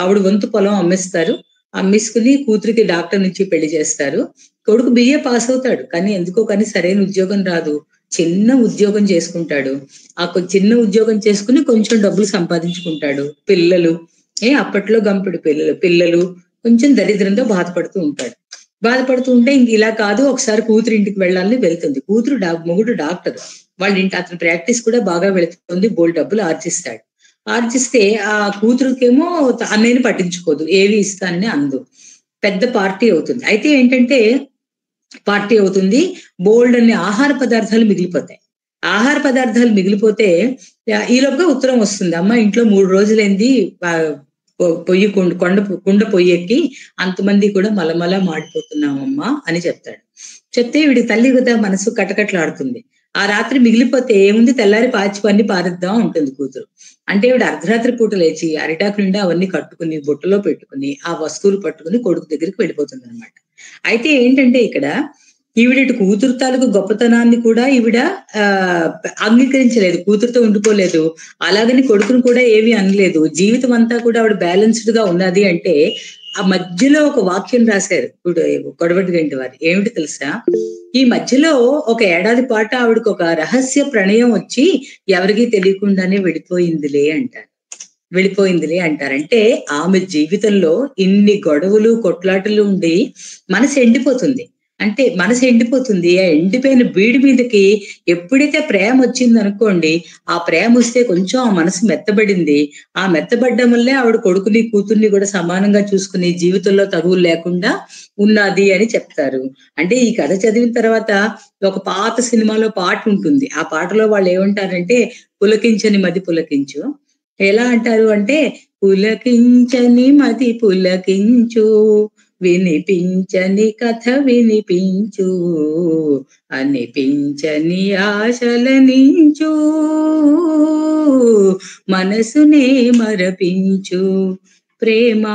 ఆవిడ వంతు పొలం అమ్మేస్తారు. అమ్మేసుకుని కూతురికి డాక్టర్ నుంచి పెళ్లి చేస్తారు. కొడుకు బిఏ పాస్ అవుతాడు, కానీ ఎందుకో కానీ సరైన ఉద్యోగం రాదు. చిన్న ఉద్యోగం చేసుకుంటాడు. ఆ చిన్న ఉద్యోగం చేసుకుని కొంచెం డబ్బులు సంపాదించుకుంటాడు. పిల్లలు అప్పట్లో గంపెడు పిల్లలు కొంచెం దరిద్రంతో బాధపడుతూ ఉంటే ఇంక ఇలా కాదు, ఒకసారి కూతురు ఇంటికి వెళ్ళాలని వెళ్తుంది. మొగుడు డాక్టర్, వాళ్ళ ఇంటి అతని ప్రాక్టీస్ కూడా బాగా వెళుతుంది, బోల్డ్ డబ్బులు ఆర్జిస్తే ఆ కూతురుకేమో అన్నయ్యని పట్టించుకోదు, ఏవి ఇస్తానని అందు. పెద్ద పార్టీ అవుతుంది. అయితే ఏంటంటే పార్టీ అవుతుంది, బోల్డ్ అనే ఆహార పదార్థాలు మిగిలిపోతే ఈలోపుగా ఉత్తరం వస్తుంది, అమ్మ ఇంట్లో 3 రోజులైంది కుండ పొయ్యి ఎక్కి అంతమంది కూడా మలమల మాడిపోతున్నామమ్మా అని చెప్తాడు. చెప్తే వీడి తల్లి కదా మనసు కటకట్లాడుతుంది. ఆ రాత్రి మిగిలిపోతే ఏముంది, తెల్లారి పాచి పారిద్దాం ఉంటుంది కూతురు. అంటే వీడు అర్ధరాత్రి పూట లేచి అరిటాకు నిండా అవన్నీ కట్టుకుని బుట్టలో పెట్టుకుని ఆ వస్తువులు పట్టుకుని కొడుకు దగ్గరికి వెళ్ళిపోతుంది అనమాట. అయితే ఏంటంటే ఇక్కడ ఈవిడ కూతురు తాలూకు గొప్పతనాన్ని కూడా ఈవిడ అంగీకరించలేదు, కూతురుతో ఉండిపోలేదు, అలాగని కొడుకును కూడా ఏమీ అనలేదు. జీవితం అంతా కూడా ఆవిడ బ్యాలెన్స్డ్ గా ఉన్నది అంటే ఆ మధ్యలో ఒక వాక్యం రాశారు కొడవటిగంటి వారు. ఏమిటి తెలుసా, ఈ మధ్యలో 1 ఏడాది పాటు ఆవిడకి ఒక రహస్య ప్రణయం వచ్చి ఎవరికీ తెలియకుండానే వెళ్ళిపోయిందిలే అంటారు. అంటే ఆమె జీవితంలో ఇన్ని గొడవలు కొట్లాటలు ఉండి మనసు ఎండిపోతుంది. ఆ ఎండిపోయిన బీడి మీదకి ఎప్పుడైతే ప్రేమ వచ్చింది అనుకోండి, ఆ ప్రేమ వస్తే కొంచెం ఆ మనసు మెత్తబడింది. ఆ మెత్తబడ్డం వల్లే ఆవిడ కొడుకుని కూతుర్ని కూడా సమానంగా చూసుకుని జీవితంలో తగువులు లేకుండా ఉన్నది అని చెప్తారు. అంటే ఈ కథ చదివిన తర్వాత ఒక పాత సినిమాలో పాట ఉంటుంది, ఆ పాటలో వాళ్ళు ఏమంటారంటే పులకించని మది పులకించు. ఎలా అంటారు అంటే, పులకించని మది పులకించు, వినిపించని కథ వినిపించు, అనిపించని ఆశలనించు, మనసునే మరపించు, ప్రేమ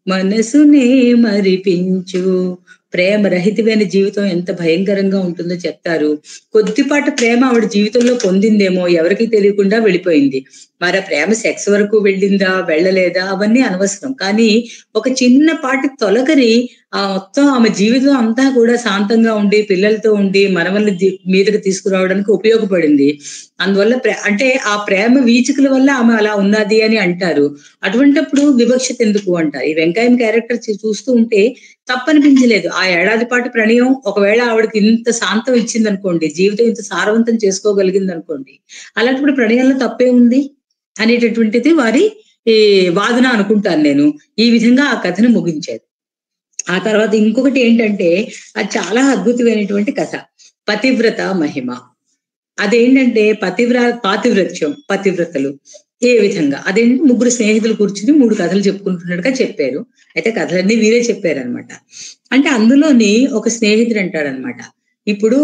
మనసునే మరిపించు. ప్రేమ రహితమైన జీవితం ఎంత భయంకరంగా ఉంటుందో చెప్తారు. కొద్దిపాటి ప్రేమ ఆవిడ జీవితంలో పొందిందేమో, ఎవరికి తెలియకుండా వెళ్ళిపోయింది. మరి ఆ ప్రేమ సెక్స్ వరకు వెళ్ళిందా వెళ్ళలేదా అవన్నీ అనవసరం, కానీ ఒక చిన్నపాటి తొలగరి మొత్తం ఆమె జీవితం అంతా కూడా శాంతంగా ఉండి పిల్లలతో ఉండి మనవల్ని మీదకి తీసుకురావడానికి ఉపయోగపడింది. అందువల్ల అంటే ఆ ప్రేమ వీచికల వల్ల ఆమె అలా ఉన్నది అని అంటారు. అటువంటిప్పుడు వివక్షత ఎందుకు అంటారు. ఈ వెంకయ్య క్యారెక్టర్ చూస్తూ ఉంటే తప్పనిపించలేదు. ఆ ఏడాది పాటు ప్రణయం ఒకవేళ ఆవిడకి ఇంత శాంతం ఇచ్చింది అనుకోండి, జీవితం ఇంత సారవంతం చేసుకోగలిగింది అనుకోండి, అలాంటప్పుడు ప్రణయంలో తప్పే ఉంది అనేటటువంటిది వారి వాదన అనుకుంటాను నేను. ఈ విధంగా ఆ కథను ముగించారు. ఆ తర్వాత ఇంకొకటి ఏంటంటే, అది చాలా అద్భుతమైనటువంటి కథ, పతివ్రత మహిమ. అదేంటంటే పతివ్రతలు ఏ విధంగా, అదేంటి 3 స్నేహితులు కూర్చుని 3 కథలు చెప్పుకుంటున్నట్టుగా చెప్పారు. అయితే కథలన్నీ వీరే చెప్పారనమాట. అంటే అందులోని ఒక స్నేహితుడు అంటాడనమాట, ఇప్పుడు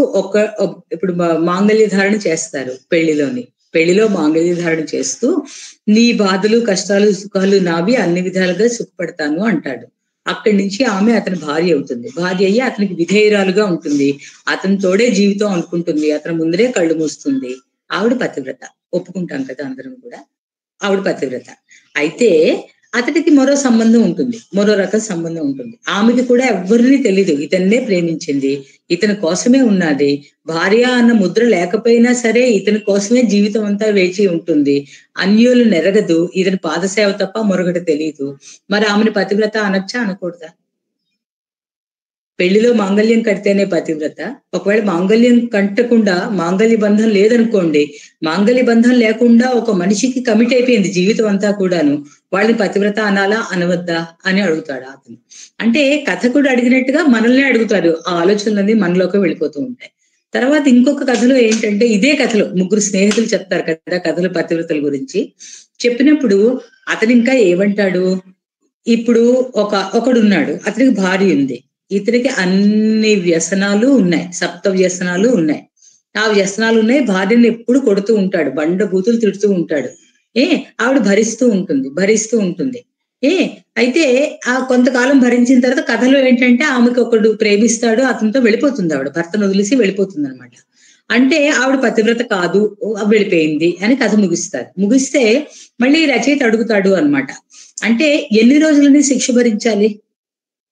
మాంగళ్య ధారణ చేస్తారు పెళ్లిలో మాంగళ్య ధారణ చేస్తూ, నీ బాధలు కష్టాలు సుఖాలు నావి, అన్ని విధాలుగా సుఖపడతాను అంటాడు. అక్కడి నుంచి ఆమె అతని భార్య అవుతుంది. భార్య అయ్యి అతనికి విధేయురాలుగా ఉంటుంది, అతని తోడే జీవితం అనుకుంటుంది, అతని ముందరే కళ్ళు మూస్తుంది. ఆవిడ పతివ్రత, ఒప్పుకుంటాం కదా అందరం కూడా, ఆవిడ పతివ్రత. అయితే అతడికి మరో రకం సంబంధం ఉంటుంది. ఆమెకి కూడా ఎవరిని తెలీదు, ఇతన్నే ప్రేమించింది, ఇతని కోసమే ఉన్నది. భార్య అన్న ముద్ర లేకపోయినా సరే ఇతని కోసమే జీవితం అంతా వేచి ఉంటుంది. అన్యులు నెరగదు, ఇతని పాదసేవ తప్ప మరొకటి తెలియదు. మరి ఆమెను పతివ్రత అనొచ్చా అనకూడదా? పెళ్లిలో మాంగళ్యం కడితేనే పతివ్రత. ఒకవేళ మాంగళ్యం కట్టకుండా మాంగళ్య బంధం లేదనుకోండి, మాంగళ్య బంధం లేకుండా ఒక మనిషికి కమిట్ అయిపోయింది జీవితం అంతా కూడాను, వాళ్ళని పతివ్రత అనాలా అనవద్దా అని అడుగుతాడు అతను. అంటే కథకుడు అడిగినట్టుగా మనల్నే అడుగుతారు, ఆ ఆలోచనలన్నీ మనలోకి వెళ్ళిపోతూ ఉంటాయి. తర్వాత ఇంకొక కథలో ఏంటంటే, ఇదే కథలో ముగ్గురు స్నేహితులు చెప్తారు కదా కథలు పతివ్రతల గురించి. చెప్పినప్పుడు అతను ఇంకా ఏమంటాడు, ఇప్పుడు ఒకడున్నాడు, అతనికి భార్య ఉంది, ఇతనికి అన్ని వ్యసనాలు ఉన్నాయి, సప్త వ్యసనాలు ఉన్నాయి. ఆ వ్యసనాలు ఉన్నాయి, భార్యను ఎప్పుడు కొడుతూ ఉంటాడు, బండ బూతులు తిడుతూ ఉంటాడు. ఆవిడ భరిస్తూ ఉంటుంది. అయితే ఆ కొంతకాలం భరించిన తర్వాత కథలో ఏంటంటే ఆమెకి ఒకడు ప్రేమిస్తాడు, అతనితో వెళ్ళిపోతుంది, ఆవిడ భర్తను వదిలేసి వెళ్ళిపోతుంది అనమాట. అంటే ఆవిడ పతివ్రత కాదు, వెళ్ళిపోయింది అని కథ ముగిస్తే మళ్ళీ రచయిత అడుగుతాడు అనమాట, అంటే ఎన్ని రోజులని శిక్ష భరించాలి?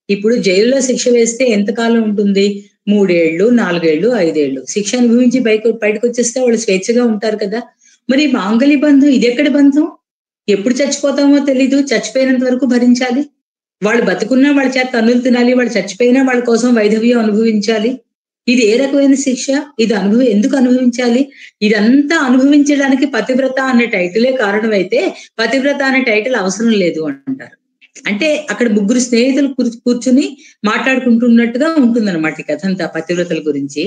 ఇప్పుడు జైలులో శిక్ష వేస్తే ఎంతకాలం ఉంటుంది? 3 ఏళ్ళు, 4 ఏళ్ళు, 5 ఏళ్ళు శిక్ష అనుభవించి బయటకు వచ్చేస్తే వాళ్ళు స్వేచ్ఛగా ఉంటారు కదా. మరి మాంగళ్య బంధం ఇది ఎక్కడి బంధం? ఎప్పుడు చచ్చిపోతామో తెలీదు, చచ్చిపోయినంత వరకు భరించాలి. వాళ్ళు బతుకున్నా వాళ్ళ చేత తన్నులు తినాలి, వాళ్ళు చచ్చిపోయినా వాళ్ళ కోసం వైధవ్యం అనుభవించాలి. ఇది ఏ రకమైన శిక్ష? ఇది ఎందుకు అనుభవించాలి? ఇదంతా అనుభవించడానికి పతివ్రత అనే టైటిలే కారణం అయితే పతివ్రత అనే టైటిల్ అవసరం లేదు అంటారు. అంటే అక్కడ ముగ్గురు స్నేహితులు కూర్చుని మాట్లాడుకుంటున్నట్టుగా ఉంటుందన్నమాట ఈ కథ అంతా పతివ్రతల గురించి.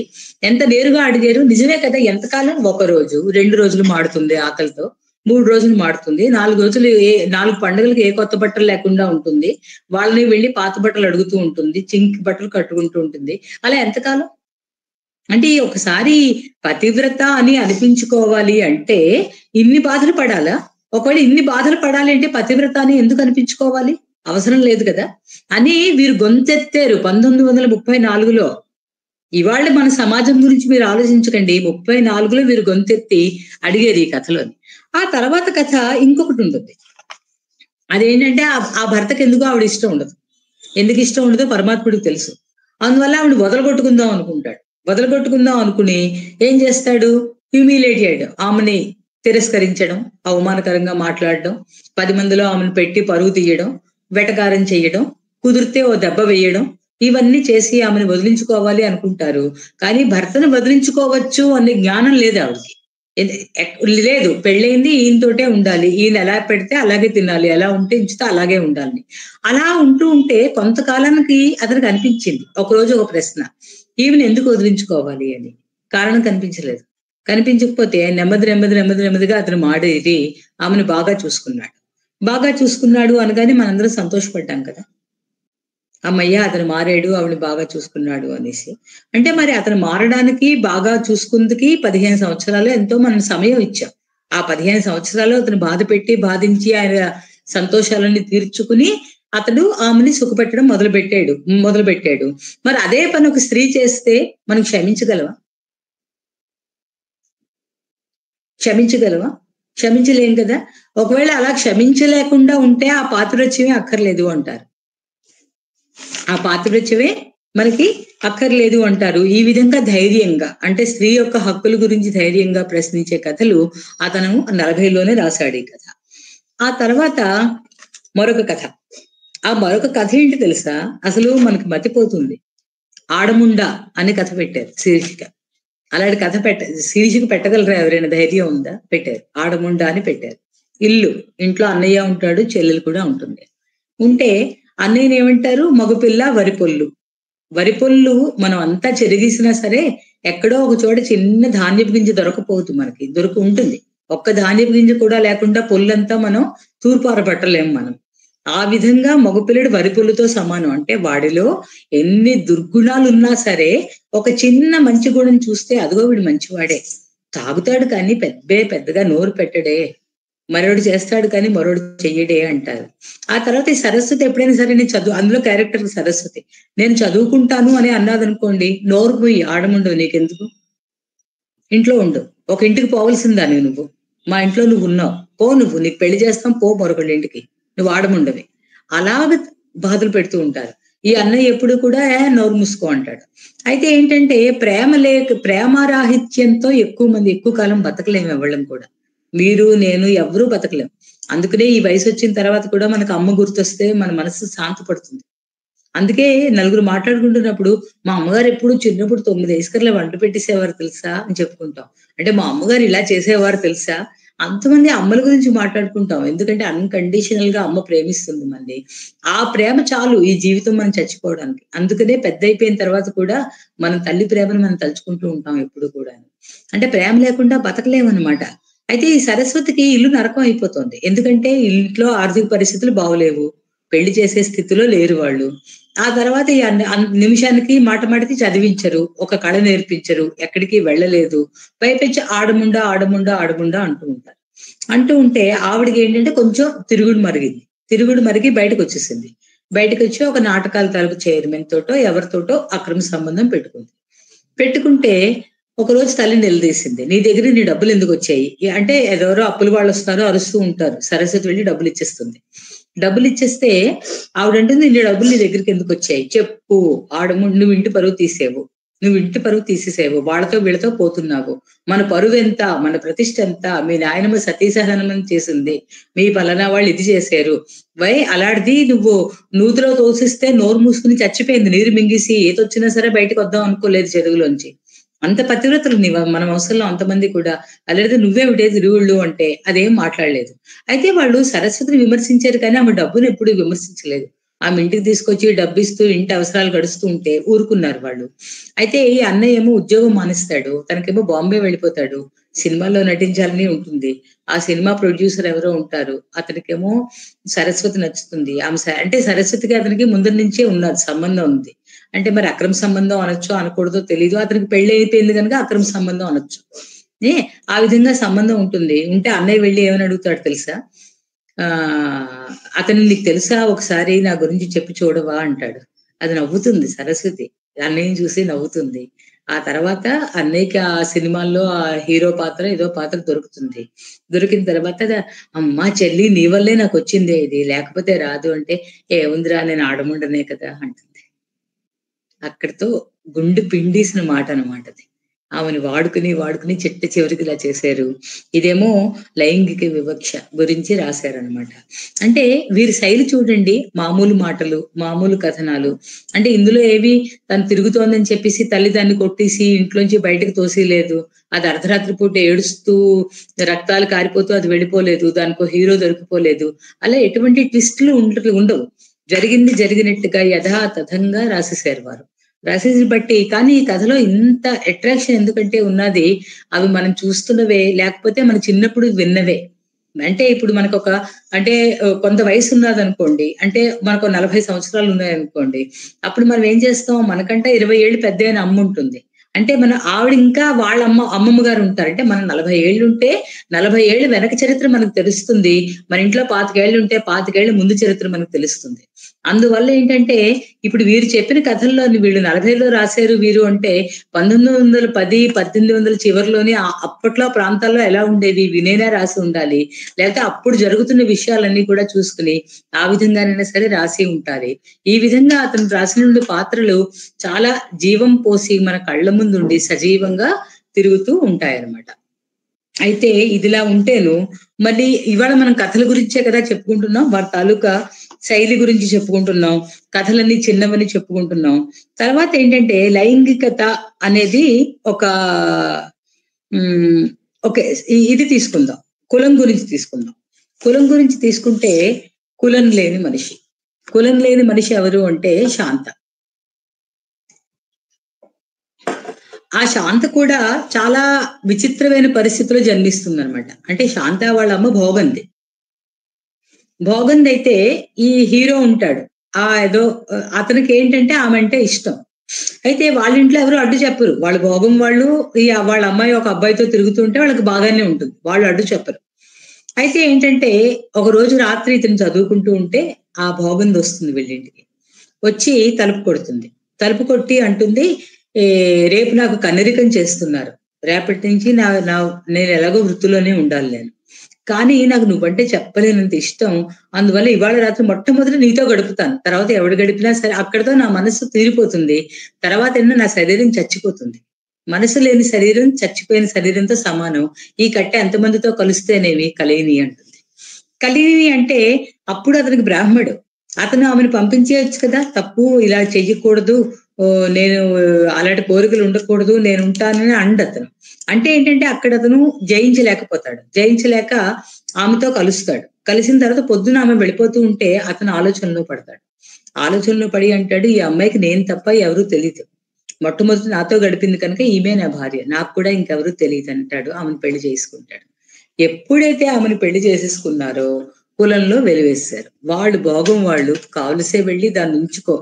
ఎంత నేరుగా అడిగారు, నిజమే కదా, ఎంతకాలం? 1 రోజు, 2 రోజులు మాడుతుంది ఆకలితో, 3 రోజులు మాడుతుంది, 4 రోజులు 4 పండుగలకు ఏ కొత్త బట్టలు లేకుండా ఉంటుంది, వాళ్ళని వెళ్ళి పాత బట్టలు అడుగుతూ ఉంటుంది, చింకి బట్టలు కట్టుకుంటూ ఉంటుంది. అలా ఎంతకాలం? అంటే ఒకసారి పతివ్రత అని అనిపించుకోవాలి అంటే ఇన్ని బాధలు పడాలా? ఒకవేళ ఇన్ని బాధలు పడాలి అంటే పతివ్రత అని ఎందుకు అనిపించుకోవాలి? అవసరం లేదు కదా అని వీరు గొంతెత్తారు 1934లో. ఇవాళ మన సమాజం గురించి మీరు ఆలోచించకండి, 34లో వీరు గొంతెత్తి అడిగేది ఈ కథలోని. ఆ తర్వాత కథ ఇంకొకటి ఉంటుంది, అదేంటంటే ఆ భర్తకి ఎందుకు ఆవిడ ఇష్టం ఉండదు. ఎందుకు ఇష్టం ఉండదో పరమాత్ముడికి తెలుసు. అందువల్ల ఆవిడ వదలగొట్టుకుందాం అనుకుని ఏం చేస్తాడు, హ్యూమిలేట్ చేయడం, ఆమెని తిరస్కరించడం, అవమానకరంగా మాట్లాడడం, 10 మందిలో ఆమెను పెట్టి పరువు తీయడం, వెటకారం చేయడం, కుదిరితే ఓ దెబ్బ వేయడం, ఇవన్నీ చేసి ఆమెను వదిలించుకోవాలి అనుకుంటారు. కానీ భర్తను వదిలించుకోవచ్చు అనే జ్ఞానం లేదు ఆవిడకి. లేదు, పెళ్ళైంది ఈయనతోటే ఉండాలి, ఈయన ఎలా పెడితే అలాగే తినాలి, ఎలా ఉంటే ఇంచితే అలాగే ఉండాలి. అలా ఉంటే కొంతకాలానికి అతనికి అనిపించింది. ఒకరోజు ఒక ప్రశ్న, ఈమెను ఎందుకు వదిలించుకోవాలి అని. కారణం కనిపించకపోతే నెమ్మదిగా అతను మాడేది ఆమెను బాగా చూసుకున్నాడు అనగానే మనందరం సంతోషపడ్డాం కదా, అమ్మయ్య అతను మారాడు, ఆవిడని బాగా చూసుకున్నాడు అనేసి. అంటే మరి అతను మారడానికి, బాగా చూసుకుందుకి 15 సంవత్సరాలు ఎంతో మనం సమయం ఇచ్చాం. ఆ 15 సంవత్సరాలు అతను బాధించి ఆయన సంతోషాలన్నీ తీర్చుకుని అతడు ఆమెని సుఖపెట్టడం మొదలుపెట్టాడు. మరి అదే పని ఒక స్త్రీ చేస్తే మనం క్షమించలేం కదా. ఒకవేళ అలా క్షమించలేకుండా ఉంటే ఆ పాతివ్రత్యమే అక్కర్లేదు అంటారు. మనకి అక్కర్లేదు అంటారు. ఈ విధంగా ధైర్యంగా, అంటే స్త్రీ యొక్క హక్కుల గురించి ధైర్యంగా ప్రశ్నించే కథలు అతను 40లోనే రాశాడు ఈ కథ. ఆ తర్వాత మరొక కథ ఏంటి తెలుసా? అసలు మనకి మతిపోతుంది. ఆడముండ అని కథ పెట్టారు శీర్షిక. అలాంటి కథ శీర్షిక పెట్టగలరా? ఎవరైనా ధైర్యం ఉందా? పెట్టారు, ఆడముండ అని పెట్టారు. ఇంట్లో అన్నయ్య ఉంటాడు, చెల్లెలు కూడా ఉంటుంది. ఉంటే అన్నయ్యని ఏమంటారు? మగపిల్ల వరిపొల్లు మనం అంతా చెరిగేసినా సరే ఎక్కడో ఒక చోట చిన్న ధాన్యపు గింజ దొరికి ఉంటుంది. ఒక్క ధాన్యపు గింజ కూడా లేకుండా పొల్లంతా మనం తూర్పారబట్టలేం మనం. ఆ విధంగా మగపిల్లడు వరిపొల్లుతో సమానం. అంటే వాడిలో ఎన్ని దుర్గుణాలు ఉన్నా సరే ఒక చిన్న మంచి గుణం చూస్తే అదిగో వీడు మంచివాడే. తాగుతాడు కానీ పెద్దగా నోరు పెట్టడే, మరోడు చేస్తాడు కానీ మరోడు చెయ్యడే అంటారు. ఆ తర్వాత ఈ సరస్వతి ఎప్పుడైనా సరే అందులో క్యారెక్టర్ సరస్వతి, నేను చదువుకుంటాను అని అన్నదనుకోండి, నోరు పోయి ఆడముండవు, నీకెందుకు, ఇంట్లో ఉండు, ఒక ఇంటికి పోవలసిందా నువ్వు, మా ఇంట్లో నువ్వు ఉన్నావు, నువ్వు నీకు పెళ్లి చేస్తాం, మరొకళ్ళ ఇంటికి, నువ్వు ఆడముండవి. అలాగ బాధలు పెడుతూ ఉంటారు. ఈ అన్నయ్య ఎప్పుడు కూడా నోరు మూసుకో అంటాడు. అయితే ఏంటంటే ప్రేమరాహిత్యంతో ఎక్కువ కాలం బతకలేము ఎవళ్ళం కూడా. మీరు నేను ఎవ్వరూ బతకలేం. అందుకనే ఈ వయసు వచ్చిన తర్వాత కూడా మనకు అమ్మ గుర్తొస్తే మన మనసు శాంతపడుతుంది. అందుకే నలుగురు మాట్లాడుకుంటున్నప్పుడు మా అమ్మగారు ఎప్పుడు చిన్నప్పుడు 9 ఐస్కర్ల వంట పెట్టేసేవారు తెలుసా అని చెప్పుకుంటాం. అంటే మా అమ్మగారు ఇలా చేసేవారు తెలుసా అంతమంది అమ్మల గురించి మాట్లాడుకుంటాం, ఎందుకంటే అన్కండిషనల్ గా అమ్మ ప్రేమిస్తుంది మనల్ని. ఆ ప్రేమ చాలు ఈ జీవితం మనం చచ్చిపోవడానికి. అందుకనే పెద్ద అయిపోయిన తర్వాత కూడా మనం తల్లి ప్రేమను మనం తలుచుకుంటూ ఉంటాం ఎప్పుడు కూడా. అంటే ప్రేమ లేకుండా బతకలేమన్నమాట. అయితే ఈ సరస్వతికి ఇల్లు నరకం అయిపోతుంది, ఎందుకంటే ఇంట్లో ఆర్థిక పరిస్థితులు బాగోలేవు, పెళ్లి చేసే స్థితిలో లేరు వాళ్ళు. ఆ తర్వాత ఈ నిమిషానికి మాటకి చదివించరు, ఒక కళ నేర్పించరు, ఎక్కడికి వెళ్ళలేదు, పైపెచ్చి ఆడముండా ఆడముండా ఆడముండా అంటూ ఉంటే ఆవిడకి ఏంటంటే కొంచెం తిరుగుడు మరిగి బయటకు వచ్చేసింది. బయటకు వచ్చి ఒక నాటకాల తాలూకు చైర్మన్ తోటో ఎవరితోటో అక్రమ సంబంధం పెట్టుకుంటే ఒకరోజు తల్లి నిలదీసింది, నీ దగ్గర నీ డబ్బులు ఎందుకు వచ్చాయి అంటే, ఎవరో అప్పుల వాళ్ళు వస్తారో అరుస్తూ ఉంటారు, సరస్వతి వెళ్ళి డబ్బులు ఇచ్చేస్తుంది. డబ్బులు ఇచ్చేస్తే ఆవిడంటుంది, నీ డబ్బులు నీ దగ్గరికి ఎందుకు వచ్చాయి చెప్పు, నువ్వు ఇంటి పరువు తీసేసావు, వాళ్ళతో వీళ్ళతో పోతున్నావు, మన పరువు ఎంత, మన ప్రతిష్ట ఎంత, మీ నాయనమ్మ సతీసహనం చేసింది, మీ పలానా వాళ్ళు ఇది చేశారు, అలాంటిది నువ్వు నూతిలో తోసిస్తే నోరు మూసుకుని చచ్చిపోయింది, నీరు మింగేసి ఏదొచ్చినా సరే బయటకు వద్దాం అనుకోలేదు చెరువులోంచి, అంత పతివ్రతలు మన వంశంలో అంతమంది కూడా, అలాగే నువ్వేమిటే తిరుగుళ్ళు అంటే అదేం మాట్లాడలేదు. అయితే వాళ్ళు సరస్వతిని విమర్శించారు కానీ ఆమె డబ్బును ఎప్పుడు విమర్శించలేదు. ఆమె ఇంటికి తీసుకొచ్చి డబ్బిస్తూ ఇంటి అవసరాలు గడుస్తూ ఉంటే ఊరుకున్నారు వాళ్ళు. అయితే ఈ అన్నయ్య ఏమో ఉద్యోగం మానేస్తాడు, తనకేమో బాంబే వెళ్ళిపోతాడు, సినిమాలో నటించాలని ఉంటుంది. ఆ సినిమా ప్రొడ్యూసర్ ఎవరో ఉంటారు, అతనికేమో సరస్వతి నచ్చుతుంది. అంటే సరస్వతికి అతనికి ముందర నుంచే ఉన్నది సంబంధం ఉంది. అంటే మరి అక్రమ సంబంధం అనొచ్చో అనకూడదో తెలీదు, అతనికి పెళ్లి అయిపోయింది కనుక అక్రమ సంబంధం అనొచ్చు. ఆ విధంగా సంబంధం ఉంటే అన్నయ్య వెళ్ళి ఏమని అడుగుతాడు తెలుసా, అతను నీకు తెలుసా, ఒకసారి నా గురించి చెప్పి చూడవా అంటాడు. అది నవ్వుతుంది సరస్వతి, అన్నయ్యని చూసి నవ్వుతుంది. ఆ తర్వాత అన్నయ్యకి ఆ సినిమాల్లో ఆ హీరో పాత్ర ఏదో పాత్ర దొరికిన తర్వాత, అమ్మా చెల్లి నీ వల్లే నాకు వచ్చిందే ఇది, లేకపోతే రాదు అంటే, ఏముందిరా నేను ఆడముండనే కదా అంటుంది. అక్కడితో గుండు పిండేసిన మాట అనమాట అది. ఆమెను వాడుకుని చిట్ట చివరికి ఇలా చేశారు. ఇదేమో లైంగిక వివక్ష గురించి రాశారనమాట. అంటే వీరి శైలి చూడండి, మామూలు మాటలు, మామూలు కథనాలు. అంటే ఇందులో ఏవి తను తిరుగుతోందని చెప్పేసి తల్లి దాన్ని కొట్టేసి ఇంట్లోంచి బయటకు తోసేయలేదు, అది అర్ధరాత్రి పూట ఏడుస్తూ రక్తాలు కారిపోతూ అది వెళ్ళిపోలేదు, దానికో హీరో దొరికిపోలేదు, అలా ఎటువంటి ట్విస్టులు ఉండవు. జరిగినట్టుగా యథాతథంగా రాసేసారు వారు. రాసేసి బట్టి కానీ ఈ కథలో ఇంత అట్రాక్షన్ ఎందుకంటే ఉన్నది, అవి మనం చూస్తున్నవే, లేకపోతే మన చిన్నప్పుడు విన్నవే. అంటే ఇప్పుడు మనకు కొంత వయసు ఉన్నది అనుకోండి, అంటే మనకు 40 సంవత్సరాలు ఉన్నాయనుకోండి, అప్పుడు మనం ఏం చేస్తాం, మనకంటే 20 ఏళ్ళు పెద్ద అయిన అమ్మ ఉంటుంది, అంటే ఆవిడ ఇంకా వాళ్ళ అమ్మమ్మ గారు ఉంటారు, అంటే మనం 40 ఏళ్ళు ఉంటే 40 ఏళ్ళు వెనక చరిత్ర మనకు తెలుస్తుంది, మన ఇంట్లో 25 ఏళ్ళు ఉంటే 25 ఏళ్ళు ముందు చరిత్ర మనకు తెలుస్తుంది. అందువల్ల ఏంటంటే ఇప్పుడు వీరు చెప్పిన కథల్లో వీళ్ళు 40లో రాశారు వీరు అంటే 1910, 1800 చివరిలోనే అప్పట్లో ప్రాంతాల్లో ఎలా ఉండేది వినేనా రాసి ఉండాలి, లేకపోతే అప్పుడు జరుగుతున్న విషయాలన్నీ కూడా చూసుకుని ఆ విధంగానైనా సరే రాసి ఉంటారు. ఈ విధంగా అతను రాసిన పాత్రలు చాలా జీవం పోసి మన కళ్ళ ముందు ఉండి సజీవంగా తిరుగుతూ ఉంటాయన్నమాట. అయితే ఇదిలా ఉంటేను మళ్ళీ ఇవాళ మనం కథల గురించే కదా చెప్పుకుంటున్నాం, వారి తాలూకా శైలి గురించి చెప్పుకుంటున్నాం, కథలన్నీ చిన్నవని చెప్పుకుంటున్నాం. తర్వాత ఏంటంటే లైంగికత అనేది ఇది తీసుకుందాం, కులం గురించి తీసుకుంటే కులం లేని మనిషి ఎవరు అంటే శాంత. ఆ శాంత కూడా చాలా విచిత్రమైన పరిస్థితుల్లో జన్మిస్తుంది అనమాట. అంటే శాంత వాళ్ళ అమ్మ భోగంది అయితే ఈ హీరో ఉంటాడు, అతనికి ఏంటంటే ఆమె అంటే ఇష్టం. అయితే వాళ్ళ ఇంట్లో ఎవరు అడ్డు చెప్పరు, వాళ్ళ భోగం వాళ్ళు వాళ్ళ అమ్మాయి ఒక అబ్బాయితో తిరుగుతుంటే వాళ్ళకి బాగానే ఉంటుంది, వాళ్ళు అడ్డు చెప్పరు. అయితే ఏంటంటే ఒక రోజు రాత్రి ఇతను చదువుకుంటూ ఉంటే ఆ భోగంది వస్తుంది వీళ్ళింటికి, వచ్చి తలుపు కొట్టి అంటుంది, రేపు నాకు కన్నరికం చేస్తున్నారు, రేపటి నుంచి నేను ఎలాగో వృత్తిలోనే ఉండాలి నేను, కానీ నాకు నువ్వంటే చెప్పలేనంత ఇష్టం, అందువల్ల ఇవాళ రాత్రి మొట్టమొదటి నీతో గడుపుతాను, తర్వాత ఎవడు గడిపినా సరే అక్కడితో నా మనసు తీరిపోతుంది, తర్వాత నా శరీరం చచ్చిపోతుంది, మనసు లేని శరీరం చచ్చిపోయిన శరీరంతో సమానం, ఈ కట్టె ఎంతమందితో కలుస్తేనేవి కలిని అంటుంది. కలిని అంటే అప్పుడు అతనికి బ్రాహ్మడు, అతను ఆమెను పంపించేయచ్చు కదా, తప్పు ఇలా చెయ్యకూడదు, నేను అలాంటి కోరికలు ఉండకూడదు, నేను ఉంటానని అతను. అంటే ఏంటంటే అక్కడ అతను జయించలేకపోతాడు. జయించలేక ఆమెతో కలుస్తాడు. కలిసిన తర్వాత పొద్దున ఆమె వెళ్ళిపోతూ ఉంటే అతను ఆలోచనలో పడతాడు. ఆలోచనలో పడి అంటాడు, ఈ అమ్మాయికి నేను తప్ప ఎవరూ తెలియదు. మొట్టమొదటి నాతో గడిపింది కనుక ఈమె నా భార్య, నాకు కూడా ఇంకెవరూ తెలియదు అంటాడు. ఆమెను పెళ్లి చేసుకుంటాడు. ఎప్పుడైతే ఆమెను పెళ్లి చేసేసుకున్నారో కులంలో వెలివేశారు. వాళ్ళు భోగం వాళ్ళు కావలసే వెళ్ళి దాన్ని ఉంచుకో,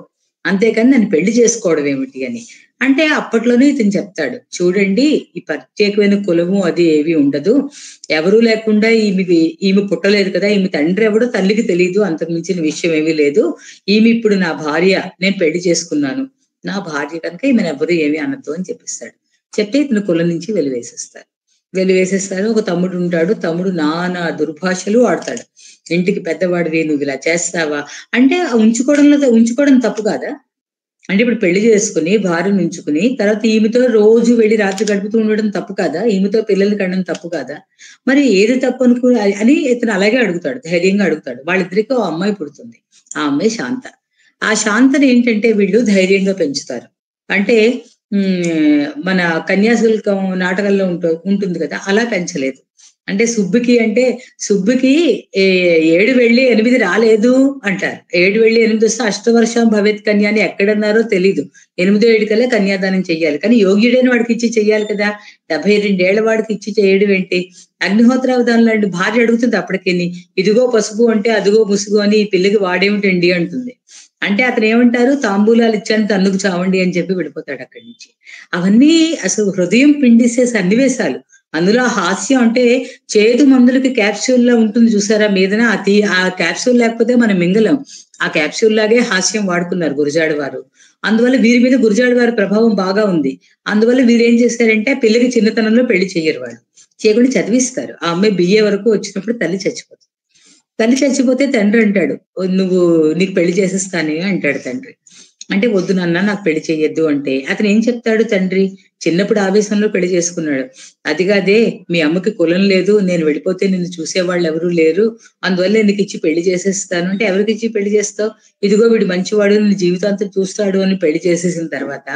అంతేకాని నన్ను పెళ్లి చేసుకోవడం ఏమిటి అని. అంటే అప్పట్లోనే ఇతను చెప్తాడు, చూడండి ఈ ప్రత్యేకమైన కులము అది ఏవి ఉండదు, ఎవరూ లేకుండా ఈమె పుట్టలేదు కదా, ఈమె తండ్రి ఎవడో తల్లికి తెలియదు, అంతకు మించిన విషయం ఏమీ లేదు. ఈమె ఇప్పుడు నా భార్య, నేను పెళ్లి చేసుకున్నాను, నా భార్య కనుక ఈమెను ఎవరు ఏమీ అనద్దు అని చెప్పిస్తాడు. చెప్తే ఇతను కులం నుంచి వెలివేసేస్తారు. ఒక తమ్ముడు ఉంటాడు. తమ్ముడు నానా దుర్భాషలు ఆడతాడు. ఇంటికి పెద్దవాడివి, నువ్వు ఇలా చేస్తావా అంటే ఉంచుకోవడం తప్పు కాదా? అంటే ఇప్పుడు పెళ్లి చేసుకుని భార్యను ఉంచుకుని తర్వాత ఈమెతో రోజు వెళ్ళి రాత్రి గడుపుతూ ఉండడం తప్పు కాదా? ఈమెతో పిల్లలు కనడం తప్పు కాదా? మరి ఏది తప్పు అని ఇతను అలాగే అడుగుతాడు, ధైర్యంగా అడుగుతాడు. వాళ్ళిద్దరికీ ఓ అమ్మాయి పుడుతుంది. ఆ అమ్మాయి శాంత. ఆ శాంతని ఏంటంటే వీళ్ళు ధైర్యంగా పెంచుతారు. అంటే మన కన్యాశుల్కం నాటకంలో ఉంటుంది కదా, అలా పెంచలేదు. అంటే సుబ్బికి 7 వెళ్ళి 8 రాలేదు అంటారు. 7 వెళ్ళి 8 వస్తే అష్టవర్షం భవేత్ కన్య అని ఎక్కడన్నారో తెలీదు. 8వ ఏడు కల్లా కన్యాదానం చెయ్యాలి. కానీ యోగ్యుడైన వాడికి ఇచ్చి చెయ్యాలి కదా. 72 ఏళ్ల వాడికి ఇచ్చి చేయడం ఏంటి? అగ్నిహోత్రావధానం లాంటి భార్య అడుగుతుంది అప్పటికి, ఇదిగో పసుపు అంటే అదిగో ముసుగు అని ఈ పిల్లకి వాడేమిటండి అంటుంది. అంటే అతను ఏమంటారు, తాంబూలాలు ఇచ్చాను తన్నుకు చావండి అని చెప్పి వెళ్ళిపోతాడు అక్కడి నుంచి. అవన్నీ అసలు హృదయం పిండిసే సన్నివేశాలు. అందులో హాస్యం అంటే చేదు మందులకి క్యాప్సూల్ లా ఉంటుంది చూసారా మీదన, ఆ క్యాప్సూల్ లేకపోతే మనం మింగలం. ఆ క్యాప్సూల్ లాగే హాస్యం వాడుకున్నారు గురజాడ వారు. అందువల్ల వీరి మీద గురజాడ వారి ప్రభావం బాగా ఉంది. అందువల్ల వీరు ఏం చేశారంటే పిల్లకి చిన్నతనంలో పెళ్లి చేయరు, వాళ్ళు చేయకుండా చదివిస్తారు. ఆ అమ్మాయి BA వరకు వచ్చినప్పుడు తల్లి చచ్చిపోతే తండ్రి అంటాడు, నీకు పెళ్లి చేసేస్తానే అంటాడు తండ్రి. అంటే వద్దు నాన్న నాకు పెళ్లి చెయ్యొద్దు అంటే అతను ఏం చెప్తాడు తండ్రి, చిన్నప్పుడు ఆవేశంలో పెళ్లి చేసుకున్నాడు. అదిగాదే మీ అమ్మకి కులం లేదు, నేను వెళ్ళిపోతే నిన్ను చూసేవాళ్ళు ఎవరూ లేరు, అందువల్ల నీకు ఇచ్చి పెళ్లి చేసేస్తాను అంటే ఎవరికి ఇచ్చి పెళ్లి చేస్తావు, ఇదిగో వీడు మంచివాడు నిన్ను జీవితాంతం చూస్తాడు అని పెళ్లి చేసేసిన తర్వాత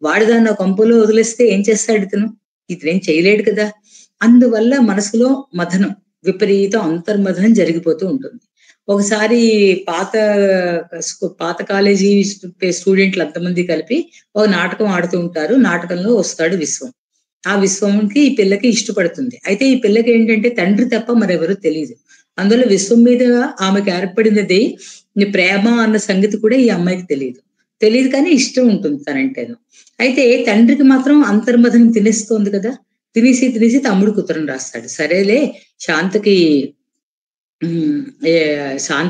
వాడు దాన్ని కొంపలో వదిలేస్తే ఏం చేస్తాడు ఇతనేం చేయలేడు కదా. అందువల్ల మనసులో మథనం, విపరీతం అంతర్మథనం జరిగిపోతూ ఉంటుంది. ఒకసారి పాత కాలేజీ స్టూడెంట్లు అంతమంది కలిపి ఒక నాటకం ఆడుతూ ఉంటారు. నాటకంలో వస్తాడు విశ్వం. ఆ విశ్వంకి ఈ పిల్లకి ఇష్టపడుతుంది. అయితే ఈ పిల్లకి ఏంటంటే తండ్రి తప్ప మరెవరూ తెలియదు. అందులో విశ్వం మీద ఆమెకు ఏర్పడినది ప్రేమ అన్న సంగతి కూడా ఈ అమ్మాయికి తెలియదు కానీ ఇష్టం ఉంటుంది తనంటేను. అయితే తండ్రికి మాత్రం అంతర్మథనం తినేస్తోంది కదా. తినేసి తమ్ముడికి ఉత్తరం రాస్తాడు. సరేలే, శాంతి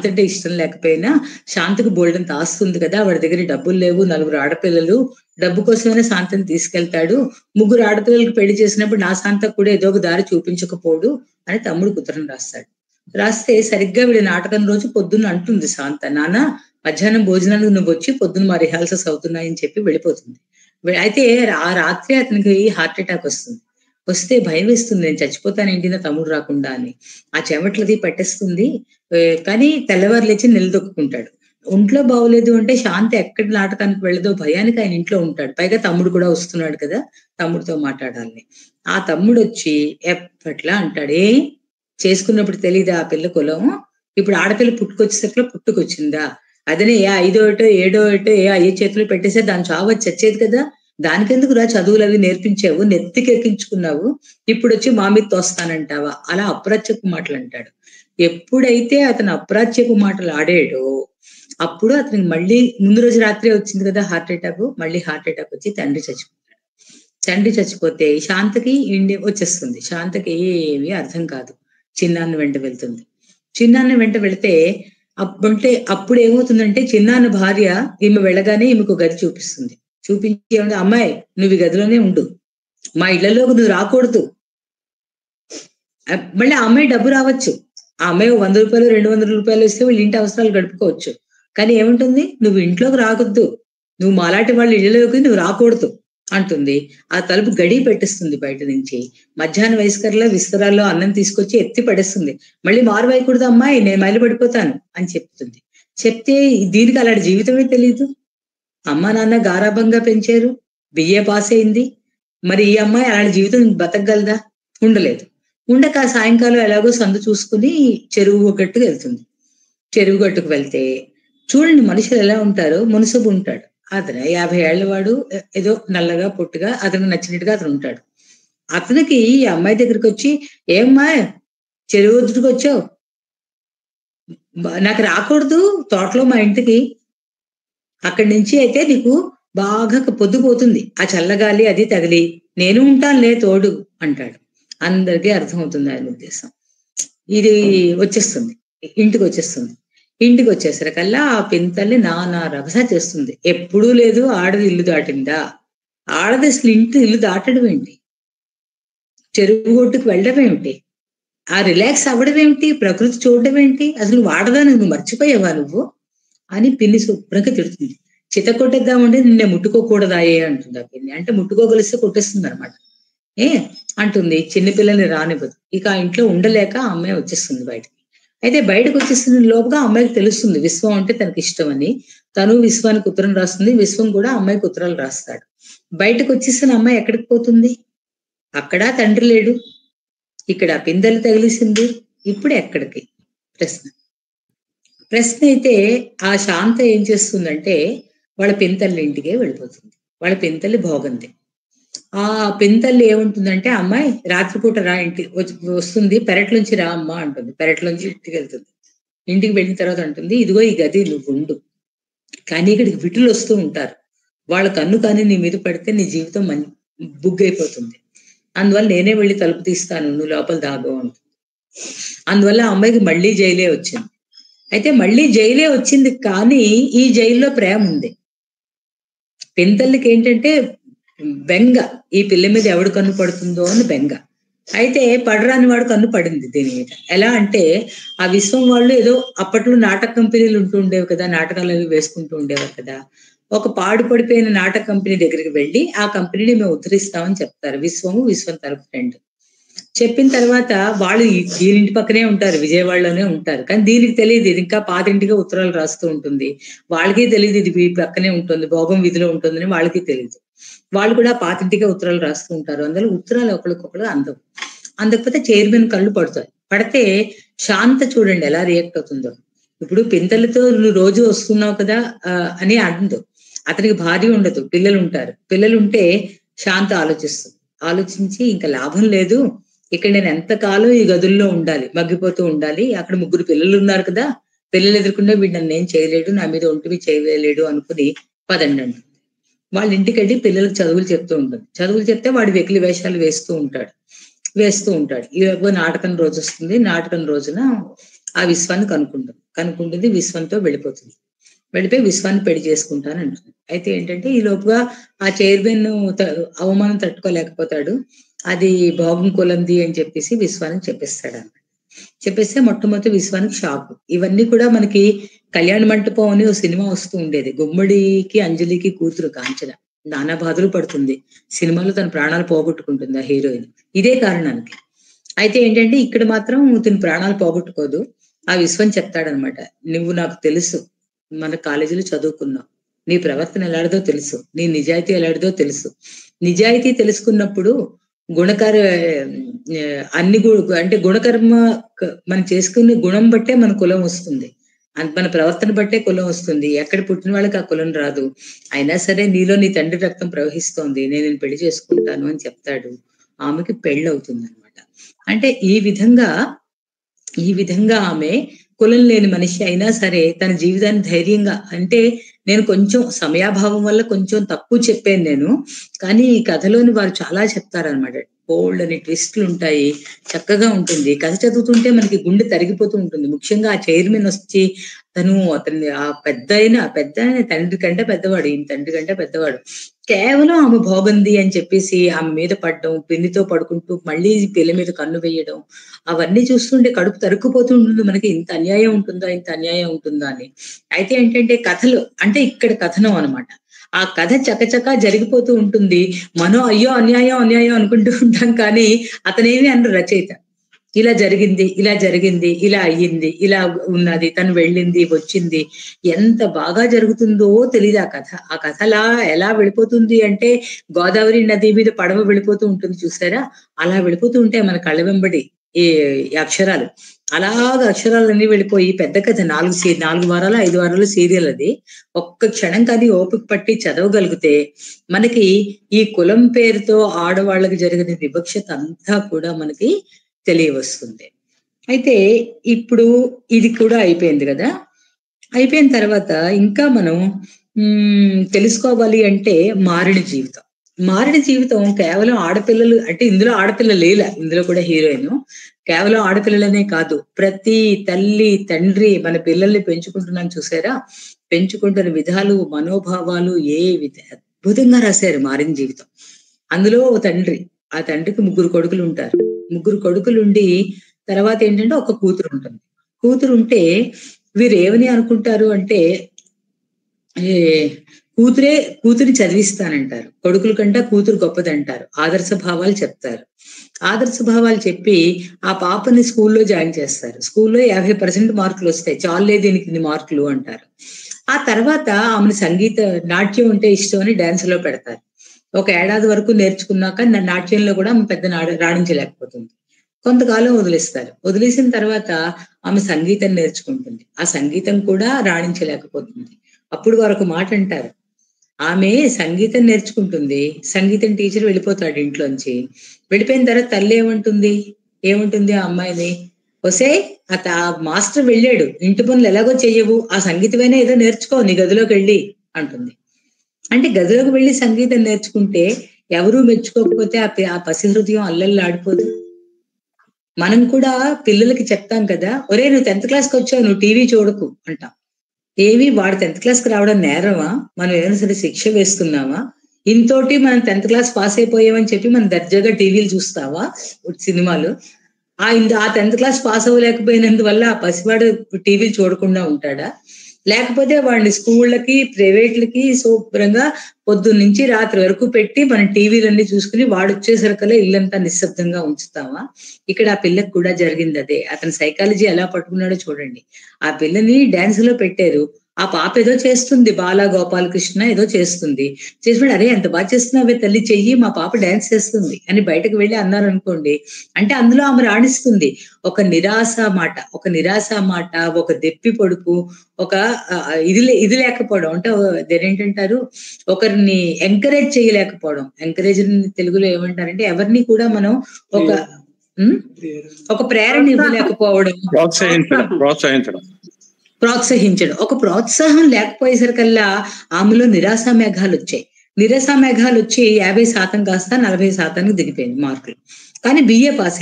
అంటే ఇష్టం లేకపోయినా శాంతికి బోల్డంత ఆస్తుంది కదా, వాడి దగ్గర డబ్బులు లేవు, 4 ఆడపిల్లలు, డబ్బు కోసమైనా శాంతిని తీసుకెళ్తాడు, 3 ఆడపిల్లలకి పెళ్లి చేసినప్పుడు నా శాంతకు కూడా ఏదో ఒక దారి చూపించకపోడు అని తమ్ముడికి ఉత్తరం రాస్తాడు. రాస్తే సరిగ్గా వీడి నాటకం రోజు పొద్దున్న అంటుంది శాంత, నాన్న మధ్యాహ్నం భోజనానికి నువ్వు వచ్చి పొద్దున్న మా రిహార్సల్స్ అవుతున్నాయని చెప్పి వెళ్ళిపోతుంది. అయితే ఆ రాత్రి అతనికి హార్ట్ అటాక్ వస్తే భయం వేస్తుంది, నేను చచ్చిపోతానేంటి నా తమ్ముడు రాకుండా అని. ఆ చెమట్లది పట్టేస్తుంది. కానీ తెల్లవారు లేచి నిలదొక్కుంటాడు. ఒంట్లో బాగోలేదు అంటే శాంతి ఎక్కడి నాటకానికి వెళ్ళదో భయానికి ఆయన ఇంట్లో ఉంటాడు. పైగా తమ్ముడు కూడా వస్తున్నాడు కదా, తమ్ముడితో మాట్లాడాలని. ఆ తమ్ముడు వచ్చి ఎప్పట్లా అంటాడు, చేసుకున్నప్పుడు తెలీదా ఆ పిల్ల కులం, ఇప్పుడు ఆడపిల్ల పుట్టుకొచ్చేసరికి పుట్టుకొచ్చిందా, అదనే 5వ ఏటో 7వ ఏటో అయ్యే చేతిలో పెట్టేసే దాని చావు చచ్చేది కదా, దానికెందుకు రా చదువులు అవి నేర్పించావు, నెత్తికెక్కించుకున్నావు, ఇప్పుడు వచ్చి మా మీద తోస్తానంటావా, అలా అప్రాచ్యపు మాటలు అంటాడు. ఎప్పుడైతే అతను అప్రాచ్యపు మాటలు ఆడాడో అప్పుడు అతనికి మళ్ళీ ముందు రోజు రాత్రి వచ్చింది కదా హార్ట్ అటాక్, మళ్ళీ హార్ట్ అటాక్ వచ్చి తండ్రి చచ్చిపోతే శాంతకి వచ్చేస్తుంది. శాంతకి ఏమీ అర్థం కాదు. చిన్నాన్న వెంట వెళితే అప్పుడు ఏమవుతుందంటే చిన్నాన్న భార్య ఈమె వెళ్ళగానే ఈమెకు గది చూపించి ఏమంటే, అమ్మాయి నువ్వు ఈ గదిలోనే ఉండు, మా ఇళ్లలోకి నువ్వు రాకూడదు. మళ్ళీ ఆ అమ్మాయి డబ్బు రావచ్చు, ఆ అమ్మాయి 100 రూపాయలు 200 రూపాయలు ఇస్తే వీళ్ళు ఇంటి అవసరాలు గడుపుకోవచ్చు. కానీ ఏముంటుంది, నువ్వు ఇంట్లోకి రాకూడదు, నువ్వు మాలాంటి వాళ్ళ ఇళ్లలోకి నువ్వు రాకూడదు అంటుంది. ఆ తలుపు గడి పెట్టిస్తుంది బయట నుంచి. మధ్యాహ్నం వయస్కర్లా విస్తరాల్లో అన్నం తీసుకొచ్చి ఎత్తి పడేస్తుంది. మళ్ళీ మారువేయకూడదు అమ్మాయి, నేను మైలు పడిపోతాను అని చెప్తుంది. చెప్తే దీనికి అలాంటి జీవితమే తెలియదు. అమ్మ నాన్న గారాబంగా పెంచారు, బిఏ పాస్ అయింది. మరి ఈ అమ్మాయి అలాంటి జీవితం బతకగలదా? ఉండలేదు. ఉండక సాయంకాలం ఎలాగో సందు చూసుకుని చెరువు గట్టుకు వెళ్తుంది. చెరువు గట్టుకు వెళ్తే చూడండి మనుషులు ఎలా ఉంటారో. మునుసుబు ఉంటాడు, అతను 50 ఏళ్ల వాడు, ఏదో నల్లగా పొట్టుగా అతనికి నచ్చినట్టుగా అతను ఉంటాడు. అతనికి ఈ అమ్మాయి దగ్గరికి వచ్చి, ఏమ్మా చెరువు వద్దుకు వచ్చావు, నాకు రాకూడదు తోటలో మా ఇంటికి, అక్కడి నుంచి అయితే నీకు బాగా పొద్దుపోతుంది, ఆ చల్లగాలి అది తగిలి నేను ఉంటానులే తోడు అంటాడు. అందరికీ అర్థమవుతుంది ఆయన ఉద్దేశం. ఇది వచ్చేస్తుంది, ఇంటికి వచ్చేస్తుంది. ఇంటికి వచ్చేసరికల్లా ఆ పింతల్ని నానా రభస చేస్తుంది. ఎప్పుడూ లేదు ఆడది ఇల్లు దాటిందా? ఆడది అసలు ఇల్లు దాటడం ఏంటి? చెరువు ఒడ్డుకు వెళ్ళడం ఏమిటి? ఆ రిలాక్స్ అవ్వడం ఏమిటి? ప్రకృతి చూడడం ఏంటి? అసలు వాడదా, నువ్వు మర్చిపోయావా నువ్వు అని పిన్ని శుభ్రంగా తిడుతుంది. చిత కొట్టేద్దామంటే నిన్నే ముట్టుకోకూడదాయే అంటుంది ఆ పిన్ని. అంటే ముట్టుకోగలిస్తే కొట్టేస్తుంది అనమాట. అంటుంది. చిన్నపిల్లల్ని రానివ్వదు. ఇక ఆ ఇంట్లో ఉండలేక ఆ అమ్మాయి వచ్చేస్తుంది బయటకి. అయితే బయటకు వచ్చేస్తున్న లోపుగా అమ్మాయికి తెలుస్తుంది విశ్వం అంటే తనకి ఇష్టం అని. తను విశ్వానికి ఉత్తరం రాస్తుంది, విశ్వం కూడా అమ్మాయికి ఉత్తరాలు రాస్తాడు. బయటకు వచ్చేసిన అమ్మాయి ఎక్కడికి పోతుంది? అక్కడ తండ్రి లేడు, ఇక్కడ పిందెలు తగిలిసింది, ఇప్పుడు ఎక్కడికి? ప్రశ్న అయితే ఆ శాంత ఏం చేస్తుందంటే వాళ్ళ పింతల్లి ఇంటికే వెళ్ళిపోతుంది. వాళ్ళ పింతల్లి భోగంది. ఆ పింతల్లి ఏముంటుందంటే, అమ్మాయి రాత్రిపూట రా, ఇంటికి వస్తుంది, పెరట్లోంచి రా అమ్మ అంటుంది. పెరట్లోంచి ఇంటికి వెళ్తుంది. ఇంటికి వెళ్ళిన తర్వాత అంటుంది, ఇదిగో ఈ గది నువ్వు ఉండు, కానీ ఇక్కడికి విటులు వస్తూ ఉంటారు, వాళ్ళ కన్ను కానీ నీ మీద పడితే నీ జీవితం బుగ్గైపోతుంది, అందువల్ల నేనే వెళ్ళి తలుపు తీస్తాను, నువ్వు లోపల దాగో అంటుంది. అందువల్ల ఆ అమ్మాయికి మళ్ళీ జైలే వచ్చింది. అయితే మళ్ళీ జైలే వచ్చింది, కానీ ఈ జైల్లో ప్రేమ ఉంది. పింతల్లికి ఏంటంటే బెంగ, ఈ పిల్ల మీద ఎవడు కన్ను పడుతుందో అని బెంగ. అయితే పడరాని వాడు కన్ను పడింది దీని మీద. ఎలా అంటే ఆ విశ్వం వాళ్ళు ఏదో అప్పట్లో నాటక కంపెనీలు ఉంటూ ఉండేవి కదా, నాటకాలు అవి వేసుకుంటూ ఉండేవారు కదా. ఒక పాడుపడిపోయిన నాటక కంపెనీ దగ్గరికి వెళ్ళి ఆ కంపెనీని మేము ఉద్ధరిస్తామని చెప్తారు. విశ్వం తరపు ఫ్రెండ్ చెప్పిన తర్వాత వాళ్ళు దీనింటి పక్కనే ఉంటారు, విజయవాడలోనే ఉంటారు. కానీ దీనికి తెలియదు, ఇది ఇంకా పాతింటిగా ఉత్తరాలు రాస్తూ ఉంటుంది. వాళ్ళకి తెలియదు ఇది పక్కనే ఉంటుంది, భోగం వీధిలో ఉంటుందని వాళ్ళకి తెలియదు. వాళ్ళు కూడా పాతింటిగా ఉత్తరాలు రాస్తూ ఉంటారు. అందులో ఉత్తరాలు ఒకరికొకరు అందకపోతే చైర్మన్ కళ్ళు పడతాయి. పడితే శాంత చూడండి ఎలా రియాక్ట్ అవుతుందో. ఇప్పుడు పింతలతో నువ్వు రోజు వస్తున్నావు కదా అని అందు. అతనికి భార్య ఉండదు, పిల్లలు ఉంటారు. పిల్లలు ఉంటే శాంత ఆలోచించి ఇంకా లాభం లేదు, ఇక్కడ నేను ఎంతకాలం ఈ గదుల్లో ఉండాలి, మగ్గిపోతూ ఉండాలి, అక్కడ 3 పిల్లలు ఉన్నారు కదా, పిల్లలు ఎదుర్కొంటే వీడు నన్ను ఏం చేయలేడు, నా మీద ఒంటివి చేయలేడు అనుకుని పదండి అంటుంది. వాళ్ళ ఇంటికి వెళ్ళి పిల్లలకు చదువులు చెప్తూ ఉంటుంది. చదువులు చెప్తే వాడు వెకిలి వేషాలు వేస్తూ ఉంటాడు. ఇవో నాటకం రోజు వస్తుంది. నాటకం రోజున ఆ విశ్వాన్ని కనుక్కుంటుంది. విశ్వంతో వెళ్ళిపోతుంది. వెళ్ళిపోయి విశ్వాన్ని పెళ్లి చేసుకుంటాను అంటుంది. అయితే ఏంటంటే ఈ లోపుగా ఆ చైర్మన్ అవమానం తట్టుకోలేకపోతాడు. అది భోగం కులంది అని చెప్పేసి విశ్వానికి చెప్పేస్తాడు అన్నమాట. చెప్పేస్తే మొట్టమొదటి విశ్వానికి షాక్. ఇవన్నీ కూడా మనకి కళ్యాణ మంటపం అని ఓ సినిమా వస్తూ ఉండేది. గుమ్మడికి అంజలికి కూతురు కాంచన నానా బాధలు పడుతుంది. సినిమాలో తన ప్రాణాలు పోగొట్టుకుంటుంది ఆ హీరోయిన్, ఇదే కారణానికి. అయితే ఏంటంటే ఇక్కడ మాత్రం తన ప్రాణాలు పోగొట్టుకోదు. ఆ విశ్వం చెప్తాడనమాట, నువ్వు నాకు తెలుసు, మన కాలేజీలో చదువుకున్నావు, నీ ప్రవర్తన ఎలాంటిదో తెలుసు, నీ నిజాయితీ ఎలాంటిదో తెలుసు. నిజాయితీ తెలుసుకున్నప్పుడు అంటే గుణకర్మ మనం చేసుకునే గుణం బట్టే మన కులం వస్తుంది, మన ప్రవర్తన బట్టే కులం వస్తుంది. ఎక్కడ పుట్టిన వాళ్ళకి ఆ కులం రాదు. అయినా సరే నీలో నీ తండ్రి రక్తం ప్రవహిస్తోంది, నేను పెళ్లి చేసుకుంటాను అని చెప్తాడు. ఆమెకి పెళ్ళి అవుతుంది అనమాట. అంటే ఈ విధంగా ఆమె కులం లేని మనిషి అయినా సరే తన జీవితాన్ని ధైర్యంగా, అంటే నేను కొంచెం సమయాభావం వల్ల కొంచెం తక్కువ చెప్పాను నేను, కానీ ఈ కథలోని వారు చాలా చెప్తారనమాట. బోల్డ్ అని ట్విస్టులు ఉంటాయి, చక్కగా ఉంటుంది. కథ చదువుతుంటే మనకి గుండె తరిగిపోతూ ఉంటుంది. ముఖ్యంగా ఆ చైర్మన్ వచ్చి అతన్ని ఆ పెద్ద తండ్రి కంటే పెద్దవాడు, ఈయన తండ్రి కంటే పెద్దవాడు, కేవలం ఆమె భోగంది అని చెప్పేసి ఆమె మీద పడడం, పిన్నితో పడుకుంటూ మళ్ళీ పిల్ల మీద కన్ను వేయడం, అవన్నీ చూస్తుంటే కడుపు తరుక్కుపోతూ ఉంటుంది మనకి. ఇంత అన్యాయం ఉంటుందా అని. అయితే ఏంటంటే కథలు అంటే ఇక్కడ కథనం అనమాట. ఆ కథ చకచకా జరిగిపోతూ ఉంటుంది. మనం అయ్యో అన్యాయం అనుకుంటూ ఉంటాం, కానీ అతనేమి అన్న రచయిత ఇలా జరిగింది, ఇలా జరిగింది, ఇలా అయ్యింది, ఇలా ఉన్నది, తను వెళ్ళింది వచ్చింది, ఎంత బాగా జరుగుతుందో తెలియదు ఆ కథ. ఆ కథ ఎలా వెళ్ళిపోతుంది అంటే గోదావరి నది మీద పడవ వెళ్ళిపోతూ ఉంటుంది చూసారా, అలా వెళ్ళిపోతూ ఉంటాయి మన కళ్ళ వెంబడి ఈ అక్షరాలు. అలాగా అక్షరాలన్నీ వెళ్ళిపోయి పెద్ద కథ 4 వారాలు 5 వారాలు సీరియల్ అది. ఒక్క క్షణం కానీ ఓపిక పట్టి చదవగలిగితే మనకి ఈ కులం పేరుతో ఆడవాళ్ళకి జరిగిన వివక్షత అంతా కూడా మనకి తెలియవస్తుంది. అయితే ఇప్పుడు ఇది కూడా అయిపోయింది కదా. అయిపోయిన తర్వాత ఇంకా మనం తెలుసుకోవాలి అంటే మారిన జీవితం. మారిన జీవితం కేవలం ఆడపిల్లలు అంటే ఇందులో ఆడపిల్ల లేల, ఇందులో కూడా హీరోయిన్ కేవలం ఆడపిల్లలనే కాదు, ప్రతి తల్లి తండ్రి మన పిల్లల్ని పెంచుకుంటున్నాం చూసారా, పెంచుకుంటున్న విధాలు మనోభావాలు అద్భుతంగా రాశారు మారిన జీవితం. అందులో తండ్రి, ఆ తండ్రికి 3 కొడుకులు ఉంటారు. 3 కొడుకులుండి తర్వాత ఏంటంటే ఒక కూతురు ఉంటుంది. కూతురు ఉంటే వీరు ఏమని అనుకుంటారు అంటే కూతురిని చదివిస్తానంటారు, కొడుకుల కంటే కూతురు గొప్పదంటారు, ఆదర్శ భావాలు చెప్తారు. ఆదర్శ భావాలు చెప్పి ఆ పాపని స్కూల్లో జాయిన్ చేస్తారు. స్కూల్లో 50% మార్కులు వస్తాయి, చాలే దీనికి ఇన్ని మార్కులు అంటారు. ఆ తర్వాత ఆమెను నాట్యం అంటే ఇష్టం అని డాన్స్ లో పెడతారు. 1 ఏడాది వరకు నేర్చుకున్నాక నాట్యంలో కూడా ఆమె పెద్ద రాణించలేకపోతుంది. కొంతకాలం వదిలేస్తారు. వదిలేసిన తర్వాత ఆమె సంగీతం నేర్చుకుంటుంది. ఆ సంగీతం కూడా రాణించలేకపోతుంది. అప్పుడు వారు ఒక మాట అంటారు, ఆమె సంగీతం నేర్చుకుంటుంది, సంగీతం టీచర్ వెళ్ళిపోతాడు ఇంట్లోంచి. వెళ్ళిపోయిన తర్వాత తల్లి ఏముంటుంది ఆ అమ్మాయిని, వసే ఆ మాస్టర్ వెళ్ళాడు, ఇంటి పనులు ఎలాగో చెయ్యవు, ఆ సంగీతమైనా ఏదో నేర్చుకో నీ గదిలోకి వెళ్ళి అంటుంది. అంటే గదిలోకి వెళ్ళి సంగీతం నేర్చుకుంటే ఎవరూ మెచ్చుకోకపోతే ఆ పసి హృదయం అల్లల్లాడిపోదు. మనం కూడా పిల్లలకి చెప్తాం కదా, ఒరే నువ్వు 10th క్లాస్కి వచ్చావు, నువ్వు టీవీ చూడకు అంటాం. ఏమి వాడు 10th క్లాస్కి రావడం నేరమా? మనం ఏమైనా సరే శిక్ష వేస్తున్నామా? ఇంతోటి మనం 10th క్లాస్ పాస్ అయిపోయామని చెప్పి మనం దర్జాగా టీవీలు చూస్తావా, సినిమాలు? ఆ 10th క్లాస్ పాస్ అవ్వలేకపోయినందువల్ల ఆ పసివాడు టీవీలు చూడకుండా ఉంటాడా? లేకపోతే వాడిని స్కూళ్ళకి ప్రైవేట్లకి శుభ్రంగా పొద్దున్న నుంచి రాత్రి వరకు పెట్టి మన టీవీలన్నీ చూసుకుని వాడు వచ్చేసరికల్లా ఇల్లంతా నిశ్శబ్దంగా ఉంచుతావా? ఇక్కడ ఆ పిల్లకి కూడా జరిగింది అదే. అతని సైకాలజీ ఎలా పట్టుకున్నాడో చూడండి. ఆ పిల్లని డాన్స్ లో పెట్టారు, ఆ పాప ఏదో చేస్తుంది, బాలా గోపాలకృష్ణ ఏదో చేస్తుంది. చేసినప్పుడు అరే ఎంత బాగా చేస్తున్నావే తల్లి, చెయ్యి, మా పాప డాన్స్ చేస్తుంది అని బయటకు వెళ్ళి అన్నారు అనుకోండి, అంటే అందులో ఆమె రాణిస్తుంది. ఒక నిరాశ మాట, ఒక దెప్పి పొడుపు, ఒక ఇది లేకపోవడం, అంటే దేనేంటంటారు, ఒకరిని ఎంకరేజ్ చేయలేకపోవడం. ఎంకరేజ్ తెలుగులో ఏమంటారంటే ఎవరిని కూడా మనం ఒక ప్రేరణ ఇవ్వలేకపోవడం, ప్రోత్సహించడం. ఒక ప్రోత్సాహం లేకపోయేసరికల్లా ఆమెలో నిరాశా మేఘాలు వచ్చాయి. నిరాశా మేఘాలు వచ్చి 50% కాస్త 40% దిగిపోయింది మార్కులు. కానీ బిఏ పాస్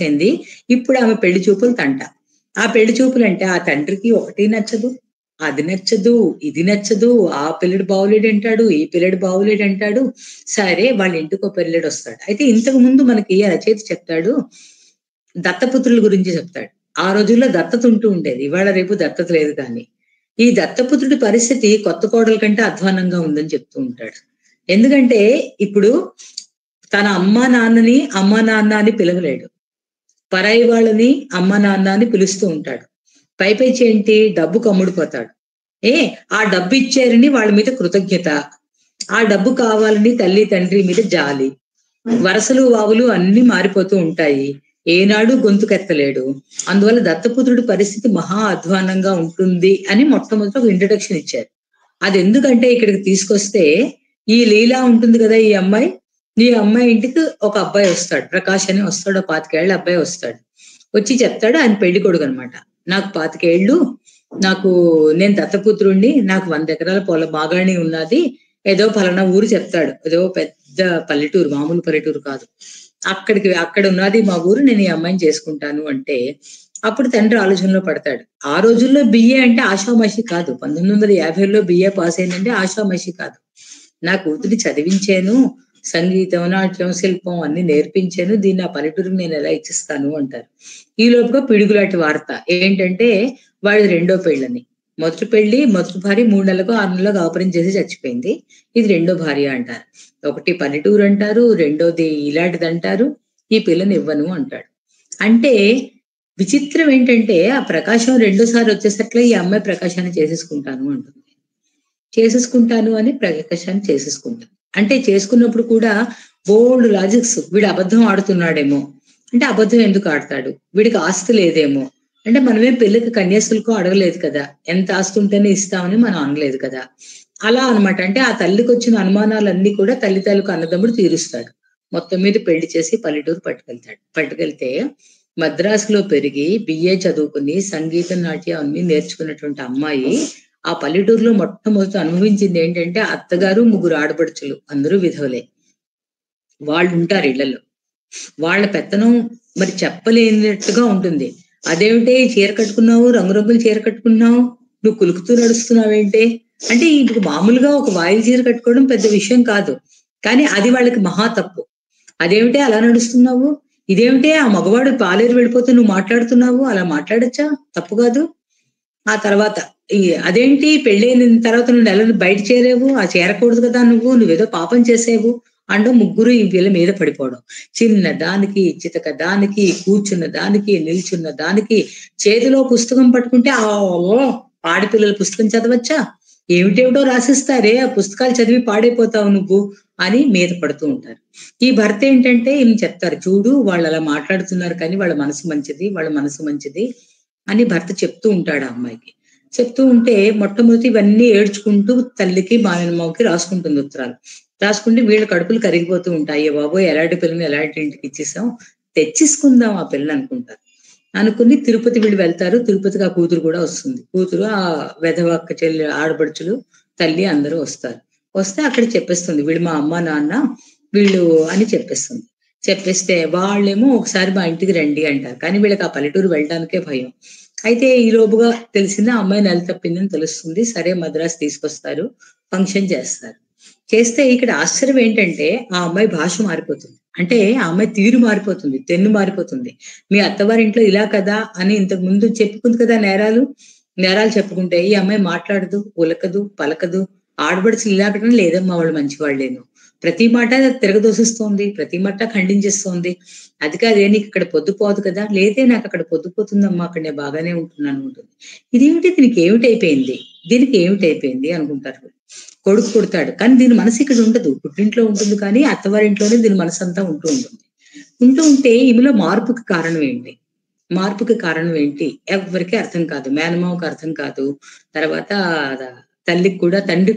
అయింది. ఇప్పుడు ఆమె పెళ్లి చూపులు తంట. ఆ పెళ్లి చూపులు అంటే ఆ తండ్రికి ఒకటి నచ్చదు, అది నచ్చదు, ఇది నచ్చదు, ఆ పిల్లడు బావులేడు అంటాడు, ఈ పిల్లడు బావులేడు అంటాడు. సరే వాళ్ళ ఇంటికి ఒక పిల్లడు వస్తాడు. అయితే ఇంతకు ముందు మనకి రచయిత చెప్తాడు, దత్తపుత్రుల గురించి చెప్తాడు. ఆ రోజుల్లో దత్తత ఉంటూ ఉండేది, ఇవాళ రేపు దత్తత లేదు. కానీ ఈ దత్తపుత్రుడి పరిస్థితి కొత్త కోడల కంటే అధ్వానంగా ఉందని చెప్తూ ఉంటాడు. ఎందుకంటే ఇప్పుడు తన అమ్మా నాన్న అని పిలవలేడు, పరాయి వాళ్ళని అమ్మ నాన్న అని పిలుస్తూ ఉంటాడు. పైపైచి ఏంటి, డబ్బు కమ్ముడిపోతాడు. ఆ డబ్బు ఇచ్చారని వాళ్ళ మీద కృతజ్ఞత, ఆ డబ్బు కావాలని తల్లి తండ్రి మీద జాలి, వరసలు వావులు అన్ని మారిపోతూ ఉంటాయి. ఏనాడు గొంతుకెత్తలేడు. అందువల్ల దత్తపుత్రుడి పరిస్థితి మహా అధ్వానంగా ఉంటుంది అని మొట్టమొదటి ఒక ఇంట్రడక్షన్ ఇచ్చారు. అది ఎందుకంటే ఇక్కడికి తీసుకొస్తే ఈ లీలా ఉంటుంది కదా, ఈ అమ్మాయి ఇంటికి ఒక అబ్బాయి వస్తాడు, ప్రకాష్ అని వస్తాడు. 25 ఏళ్ళ అబ్బాయి వస్తాడు. వచ్చి చెప్తాడు, ఆయన పెళ్లి కొడుకు అనమాట, నాకు 25 ఏళ్ళు, నేను దత్తపుత్రుణ్ణి, నాకు 100 ఎకరాల పొలం మాగాణి ఉన్నది, ఏదో పలానా ఊరు చెప్తాడు. ఏదో పెద్ద పల్లెటూరు, మామూలు పల్లెటూరు కాదు. అక్కడ ఉన్నది మా ఊరు, నేను ఈ అమ్మాయిని చేసుకుంటాను అంటే అప్పుడు తండ్రి ఆలోచనలో పడతాడు. ఆ రోజుల్లో బిఏ అంటే ఆషామాషి కాదు. 1950లో బిఏ పాస్ అయిందంటే ఆషామాషి కాదు. నా కూతురి చదివించాను, సంగీతం, నాట్యం, శిల్పం అన్ని నేర్పించాను, దీన్ని ఆ పల్లెటూరుకి నేను ఎలా ఇచ్చిస్తాను అంటారు. ఈ లోపుగా పిడుగులాంటి వార్త ఏంటంటే వాడి 2వ పెళ్ళని. మొదటి భార్య 3 నెలలకు 6 నెలలకు ఆపరేషన్ చేసి చచ్చిపోయింది. ఇది 2వ భార్య అంటారు. ఒకటి పల్లెటూరు అంటారు, రెండోది ఇలాంటిది అంటారు, ఈ పిల్లని ఇవ్వను అంటాడు. అంటే విచిత్రం ఏంటంటే ఆ ప్రకాశం రెండోసారి వచ్చేసరికి ఈ అమ్మాయి ప్రకాశాన్ని చేసేసుకుంటాను అంటుంది. చేసేసుకుంటాను అని ప్రకాశాన్ని చేసేసుకుంటాను అంటే చేసుకున్నప్పుడు కూడా బోల్డ్ లాజిక్స్. వీడు అబద్ధం ఆడుతున్నాడేమో అంటే అబద్ధం ఎందుకు ఆడతాడు, వీడికి ఆస్తి లేదేమో అంటే మనమేం పెళ్లికి కన్యాశుల్కం అడగలేదు కదా, ఎంత ఆస్తి ఉంటేనే ఇస్తామని మనం అనలేదు కదా. అలా అనమాట. అంటే ఆ తల్లికి వచ్చిన అనుమానాలన్నీ కూడా తల్లి తాలూకు అన్నదమ్ముడు తీరుస్తాడు. మొత్తం మీద పెళ్లి చేసి పల్లెటూరు పట్టుకెళ్తే మద్రాసులో పెరిగి బిఏ చదువుకుని సంగీతం నాట్యం అన్ని నేర్చుకున్నటువంటి అమ్మాయి ఆ పల్లెటూరులో మొట్టమొదటి అనుభవించింది ఏంటంటే అత్తగారు 3 ఆడపడుచులు, అందరూ విధవలే. వాళ్ళు ఉంటారు ఇళ్లలో. వాళ్ళ పెత్తనం మరి చెప్పలేనట్టుగా ఉంటుంది. అదేమిటే చీర కట్టుకున్నావు, రంగురంగుల చీర కట్టుకున్నావు, నువ్వు కులుకుతూ నడుస్తున్నావేంటే అంటే ఇంటికి మామూలుగా ఒక వాయిల్ చీర కట్టుకోవడం పెద్ద విషయం కాదు, కానీ అది వాళ్ళకి మహా తప్పు. అదేమిటే అలా నడుస్తున్నావు, ఇదేమిటే ఆ మగవాడు పాలేరు వెళ్ళిపోతే నువ్వు మాట్లాడుతున్నావు, అలా మాట్లాడచ్చా, తప్పు కాదు. ఆ తర్వాత అదేంటి పెళ్ళైన తర్వాత నువ్వు నెలను బయట చేరేవు, ఆ చేరకూడదు కదా, నువ్వేదో పాపం చేసేవు అంటూ ముగ్గురు ఈ వీళ్ళ మీద పడిపోవడం. చిన్న దానికి, చితక దానికి, కూర్చున్న దానికి, నిల్చున్న దానికి, చేతిలో పుస్తకం పట్టుకుంటే ఆడపిల్లల పుస్తకం చదవచ్చా, ఏమిటేమిటో రాసిస్తారే, ఆ పుస్తకాలు చదివి పాడైపోతావు నువ్వు అని మీద పడుతూ ఉంటారు. ఈ భర్త ఏంటంటే ఈయన చెప్తారు, చూడు వాళ్ళు అలా మాట్లాడుతున్నారు కానీ వాళ్ళ మనసు మంచిది అని భర్త చెప్తూ ఉంటాడు ఆ అమ్మాయికి. చెప్తూ ఉంటే మొట్టమొదటి ఇవన్నీ ఏడ్చుకుంటూ తల్లికి మాయనమ్మకి రాసుకుంటుంది ఉత్తరాలు. రాసుకుంటే వీళ్ళ కడుపులు కరిగిపోతూ ఉంటాయి. బాబోయ్ ఎలాంటి పిల్లని ఎలాంటి ఇంటికి ఇచ్చేసాం, తెచ్చేసుకుందాం ఆ పిల్లని అనుకుంటారు. అనుకుని తిరుపతి వీళ్ళు వెళ్తారు. తిరుపతికి ఆ కూతురు కూడా వస్తుంది. కూతురు ఆ వెధవక్క చెల్లి ఆడపడుచులు తల్లి అందరూ వస్తారు. వస్తే అక్కడ చెప్పేస్తుంది, వీళ్ళు మా అమ్మ నాన్న వీళ్ళు అని చెప్పేస్తుంది. చెప్పేస్తే వాళ్ళేమో ఒకసారి మా ఇంటికి రండి అంటారు. కానీ వీళ్ళకి ఆ పల్లెటూరు వెళ్ళడానికే భయం. అయితే ఈ లోపుగా తెలిసింది ఆ అమ్మాయి నెల తప్పిందని తెలుస్తుంది. సరే మద్రాసు తీసుకొస్తారు, ఫంక్షన్ చేస్తారు. చేస్తే ఇక్కడ ఆశ్చర్యం ఏంటంటే ఆ అమ్మాయి భాష మారిపోతుంది. అంటే ఆ అమ్మాయి తీరు మారిపోతుంది, తెన్ను మారిపోతుంది. మీ అత్తవారింట్లో ఇలా కదా అని ఇంతకు ముందు చెప్పుకుంది కదా నేరాలు చెప్పుకుంటే ఈ అమ్మాయి మాట్లాడదు, ఉలకదు, పలకదు. ఆడబడుచులు ఇలా కట్టడం లేదమ్మా వాళ్ళు మంచివాళ్ళేను, ప్రతి మాట తిరగదోసిస్తోంది, ప్రతి మాట ఖండించేస్తోంది. అది కాదే నీకు ఇక్కడ పొద్దుపోదు కదా, లేదే నాకు అక్కడ పొద్దుపోతుందమ్మా, అక్కడ నేను బాగానే ఉంటున్నాను ఉంటుంది. ఇదేమిటి దీనికి ఏమిటైపోయింది అనుకుంటారు. కొడుకు కొడతాడు కానీ దీని మనసు ఇక్కడ ఉండదు, పుట్టింట్లో ఉంటుంది కానీ అత్తవారింట్లోనే దీని మనసు అంతా ఉంటూ ఉంటే ఈమెలో మార్పుకి కారణం ఏంటి ఎవరికి అర్థం కాదు. మేనమావకు అర్థం కాదు. తర్వాత తండ్రి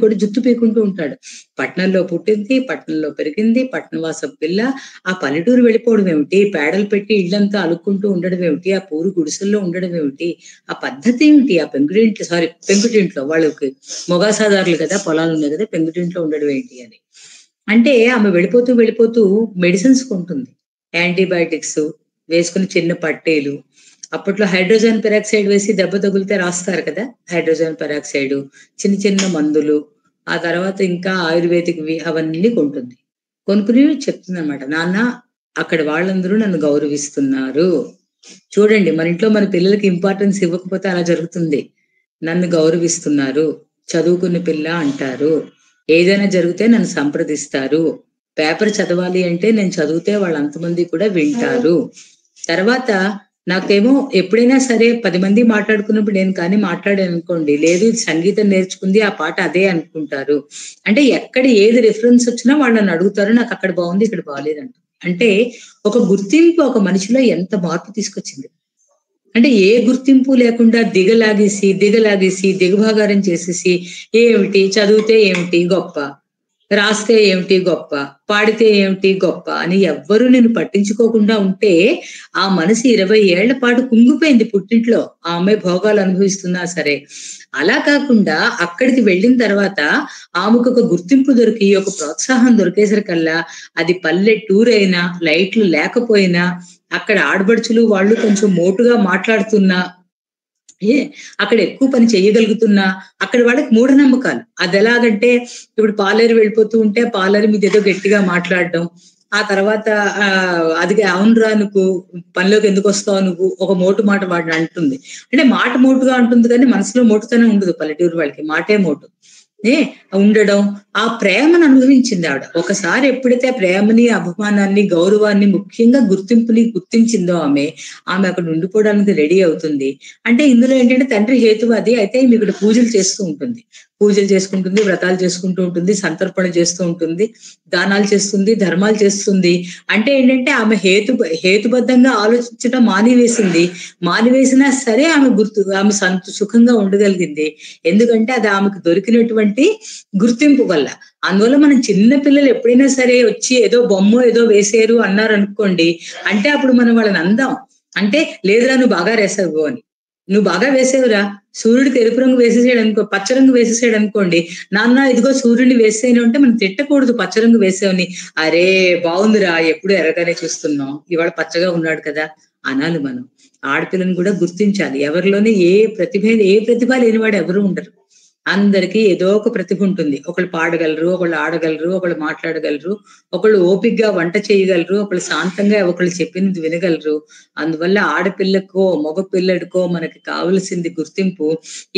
కూడా జుట్టు పీకుంటూ ఉంటాడు. పట్నంలో పుట్టింది, పట్నంలో పెరిగింది, పట్నవాస పిల్ల. ఆ పల్లెటూరు వెళ్ళిపోవడం ఏమిటి, పేడలు పెట్టి ఇళ్లంతా అలుక్కుంటూ ఉండడం ఏమిటి, ఆ పూరు గుడిసెల్లో ఉండడం ఏమిటి, ఆ పద్ధతి ఏమిటి, ఆ పెంకుటింట్లో వాళ్ళకి మొగాసాదారులు కదా, పొలాలు ఉన్నాయి కదా, పెంకుటింట్లో ఉండడం ఏంటి అని. అంటే ఆమె వెళ్ళిపోతూ మెడిసిన్స్ కొంటుంది. యాంటీబయాటిక్స్ వేసుకుని చిన్న పట్టేలు, అప్పట్లో హైడ్రోజన్ పెరాక్సైడ్ వేసి దెబ్బ తగిలితే రాస్తారు కదా, హైడ్రోజన్ పెరాక్సైడ్, చిన్న మందులు, ఆ తర్వాత ఇంకా ఆయుర్వేదిక్వి అవన్నీ కొనుక్కుని చెప్తుంది అనమాట, నాన్న అక్కడ వాళ్ళందరూ నన్ను గౌరవిస్తున్నారు, చూడండి మన ఇంట్లో మన పిల్లలకి ఇంపార్టెన్స్ ఇవ్వకపోతే అలా జరుగుతుంది, నన్ను గౌరవిస్తున్నారు, చదువుకున్న పిల్ల అంటారు, ఏదైనా జరిగితే నన్ను సంప్రదిస్తారు, పేపర్ చదవాలి అంటే నేను చదివితే వాళ్ళంతమంది కూడా వింటారు. తర్వాత నాకేమో ఎప్పుడైనా సరే 10 మంది మాట్లాడుకున్నప్పుడు నేను కానీ మాట్లాడాను అనుకోండి, లేదు సంగీతం నేర్చుకుంది ఆ పాట అదే అనుకుంటారు. అంటే ఎక్కడ ఏది రిఫరెన్స్ వచ్చినా వాళ్ళు నన్ను అడుగుతారు, నాకు అక్కడ బాగుంది ఇక్కడ బాగాలేదంట. అంటే ఒక గుర్తింపు ఒక మనిషిలో ఎంత మార్పు తీసుకొచ్చింది. అంటే ఏ గుర్తింపు లేకుండా దిగలాగేసి దిగభాగారం చేసేసి ఏమిటి చదివితే ఏమిటి గొప్ప, రాస్తే ఏమిటి గొప్ప, పాడితే ఏమిటి గొప్ప అని ఎవ్వరూ నేను పట్టించుకోకుండా ఉంటే ఆ మనసు 20 ఏళ్ల పాటు కుంగిపోయింది పుట్టింట్లో. ఆ అమ్మాయి భోగాలు అనుభవిస్తున్నా సరే. అలా కాకుండా అక్కడికి వెళ్ళిన తర్వాత ఆమెకు ఒక గుర్తింపు దొరికి, ఒక ప్రోత్సాహం దొరికేసరికల్లా అది పల్లెటూరు అయినా, లైట్లు లేకపోయినా, అక్కడ ఆడబడుచులు వాళ్ళు కొంచెం మోటుగా మాట్లాడుతున్నా, అక్కడ ఎక్కువ పని చేయగలుగుతున్నా, అక్కడ వాళ్ళకి మూఢనమ్మకాలు. అది ఎలాగంటే ఇప్పుడు పాలేరు వెళ్ళిపోతూ ఉంటే పాలేరు మీద ఏదో గట్టిగా మాట్లాడడం, ఆ తర్వాత అది అవునురా నువ్వు పనిలోకి ఎందుకు వస్తావు నువ్వు, ఒక మోటు మాట వాడిని అంటుంది. అంటే మాట మోటుగా ఉంటుంది కానీ మనసులో మోటుతోనే ఉండదు. పల్లెటూరు వాళ్ళకి మాటే మోటు. ఉండడం, ఆ ప్రేమను అనుభవించింది ఆవిడ. ఒకసారి ఎప్పుడైతే ప్రేమని, అభిమానాన్ని, గౌరవాన్ని, ముఖ్యంగా గుర్తింపుని గుర్తించిందో ఆమె అక్కడ ఉండిపోవడానికి రెడీ అవుతుంది. అంటే ఇందులో ఏంటంటే తండ్రి హేతువాది అయితే ఇక్కడ పూజలు చేస్తూ ఉంటుంది, పూజలు చేసుకుంటుంది, వ్రతాలు చేసుకుంటూ ఉంటుంది, సంతర్పణ చేస్తూ ఉంటుంది, దానాలు చేస్తుంది, ధర్మాలు చేస్తుంది. అంటే ఏంటంటే ఆమె హేతుబద్ధంగా ఆలోచించడం మానివేసినా సరే ఆమె ఆమె సుఖంగా ఉండగలిగింది. ఎందుకంటే అది ఆమెకు దొరికినటువంటి గుర్తింపు వల్ల. అందువల్ల మనం చిన్న పిల్లలు ఎప్పుడైనా సరే వచ్చి ఏదో బొమ్మ ఏదో వేసారు అన్నారు అనుకోండి, అంటే అప్పుడు మనం వాళ్ళని అందాం, అంటే లేదురా నువ్వు బాగా వేసావు అని, నువ్వు బాగా వేసేవురా, సూర్యుడికి ఎరుపు రంగు వేసేసాడు అనుకో, పచ్చ రంగు వేసేసాడు అనుకోండి, నాన్న ఇదిగో సూర్యుడిని వేసేను అంటే మనం తిట్టకూడదు పచ్చ రంగు వేసావని. అరే బాగుందిరా, ఎప్పుడు ఎర్రగానే చూస్తున్నాం, ఇవాళ పచ్చగా ఉన్నాడు కదా అనాలి. మనం ఆడపిల్లని కూడా గుర్తించాలి. ఎవరిలోనే ఏ ప్రతిభ లేనివాడు ఎవరు ఉండరు. అందరికీ ఏదో ఒక ప్రతిభ ఉంటుంది. ఒకళ్ళు పాడగలరు, ఒకళ్ళు ఆడగలరు, ఒకళ్ళు మాట్లాడగలరు, ఒకళ్ళు ఓపికగా వంట చేయగలరు, ఒకళ్ళు శాంతంగా ఒకళ్ళు చెప్పింది వినగలరు. అందువల్ల ఆడపిల్లకో మగ పిల్లడికో మనకి కావలసింది గుర్తింపు.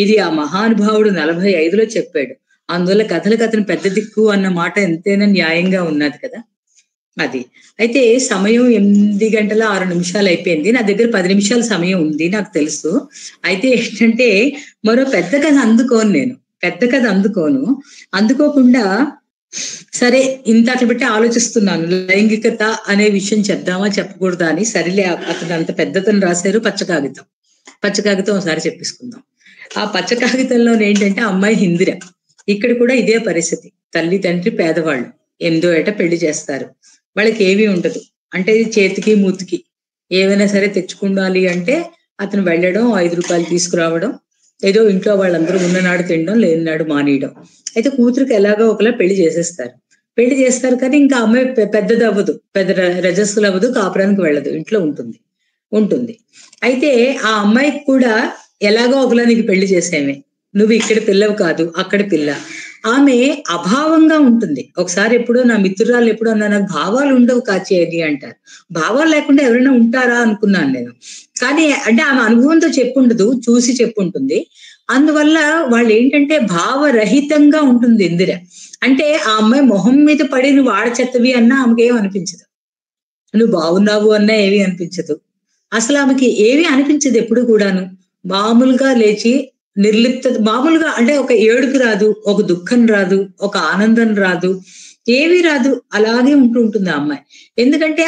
ఇది ఆ మహానుభావుడు 45లో చెప్పాడు. అందువల్ల కథలకు అతను పెద్ద దిక్కు అన్న మాట ఎంతైనా న్యాయంగా ఉన్నది కదా. అది అయితే సమయం 8:06 అయిపోయింది. నా దగ్గర 10 నిమిషాల సమయం ఉంది నాకు తెలుసు. అయితే ఏంటంటే మరో పెద్ద కథ అందుకోకుండా సరే ఇంత అట్లా పెట్టి ఆలోచిస్తున్నాను, లైంగికత అనే విషయం చెప్దామా చెప్పకూడదా అని. సరేలే, అతను అంత పెద్దతను రాశారు, పచ్చ కాగితం ఒకసారి చెప్పేసుకుందాం. ఆ పచ్చ కాగితంలో ఏంటంటే అమ్మాయి హిందిర. ఇక్కడ కూడా ఇదే పరిస్థితి. తల్లి తండ్రి పేదవాళ్ళు, 8వ ఏట పెళ్లి చేస్తారు. వాళ్ళకి ఏమీ ఉండదు, అంటే చేతికి మూతికి ఏవైనా సరే తెచ్చుకుండాలి అంటే అతను వెళ్ళడం, 5 రూపాయలు తీసుకురావడం, ఏదో ఇంట్లో వాళ్ళందరూ ఉన్ననాడు తినడం, లేనినాడు మానేయడం. అయితే కూతురికి ఎలాగో ఒకలా పెళ్లి చేస్తారు కానీ ఇంకా అమ్మాయి పెద్దది అవ్వదు, పెద్ద రజస్సులు అవ్వదు, కాపురానికి వెళ్ళదు, ఇంట్లో ఉంటుంది. అయితే ఆ అమ్మాయికి కూడా ఎలాగో ఒకలా నీకు పెళ్లి చేసేమే, నువ్వు ఇక్కడ పిల్లవు కాదు అక్కడ పిల్ల. ఆమె అభావంగా ఉంటుంది. ఒకసారి ఎప్పుడో నా మిత్రురాలు ఎప్పుడో అన్నా, నాకు భావాలు ఉండవు కాచేది అంటారు. భావాలు లేకుండా ఎవరైనా ఉంటారా అనుకున్నాను నేను. కానీ అంటే ఆమె అనుభవంతో చెప్పుండదు, చూసి చెప్పుంటుంది. అందువల్ల వాళ్ళు ఏంటంటే భావరహితంగా ఉంటుంది ఇందిర. అంటే ఆ అమ్మాయి మొహం మీద పడి నువ్వు ఆడచెత్తవి అన్నా ఆమెకి ఏమి అనిపించదు, నువ్వు బాగున్నావు అన్నా ఏమీ అనిపించదు. అసలు ఆమెకి ఏమీ అనిపించదు ఎప్పుడు కూడాను. మామూలుగా లేచి మామూలుగా అంటే ఒక ఏడుపు రాదు, ఒక దుఃఖం రాదు, ఒక ఆనందం రాదు, ఏమీ రాదు, అలాగే ఉంటుంది ఆ అమ్మాయి. ఎందుకంటే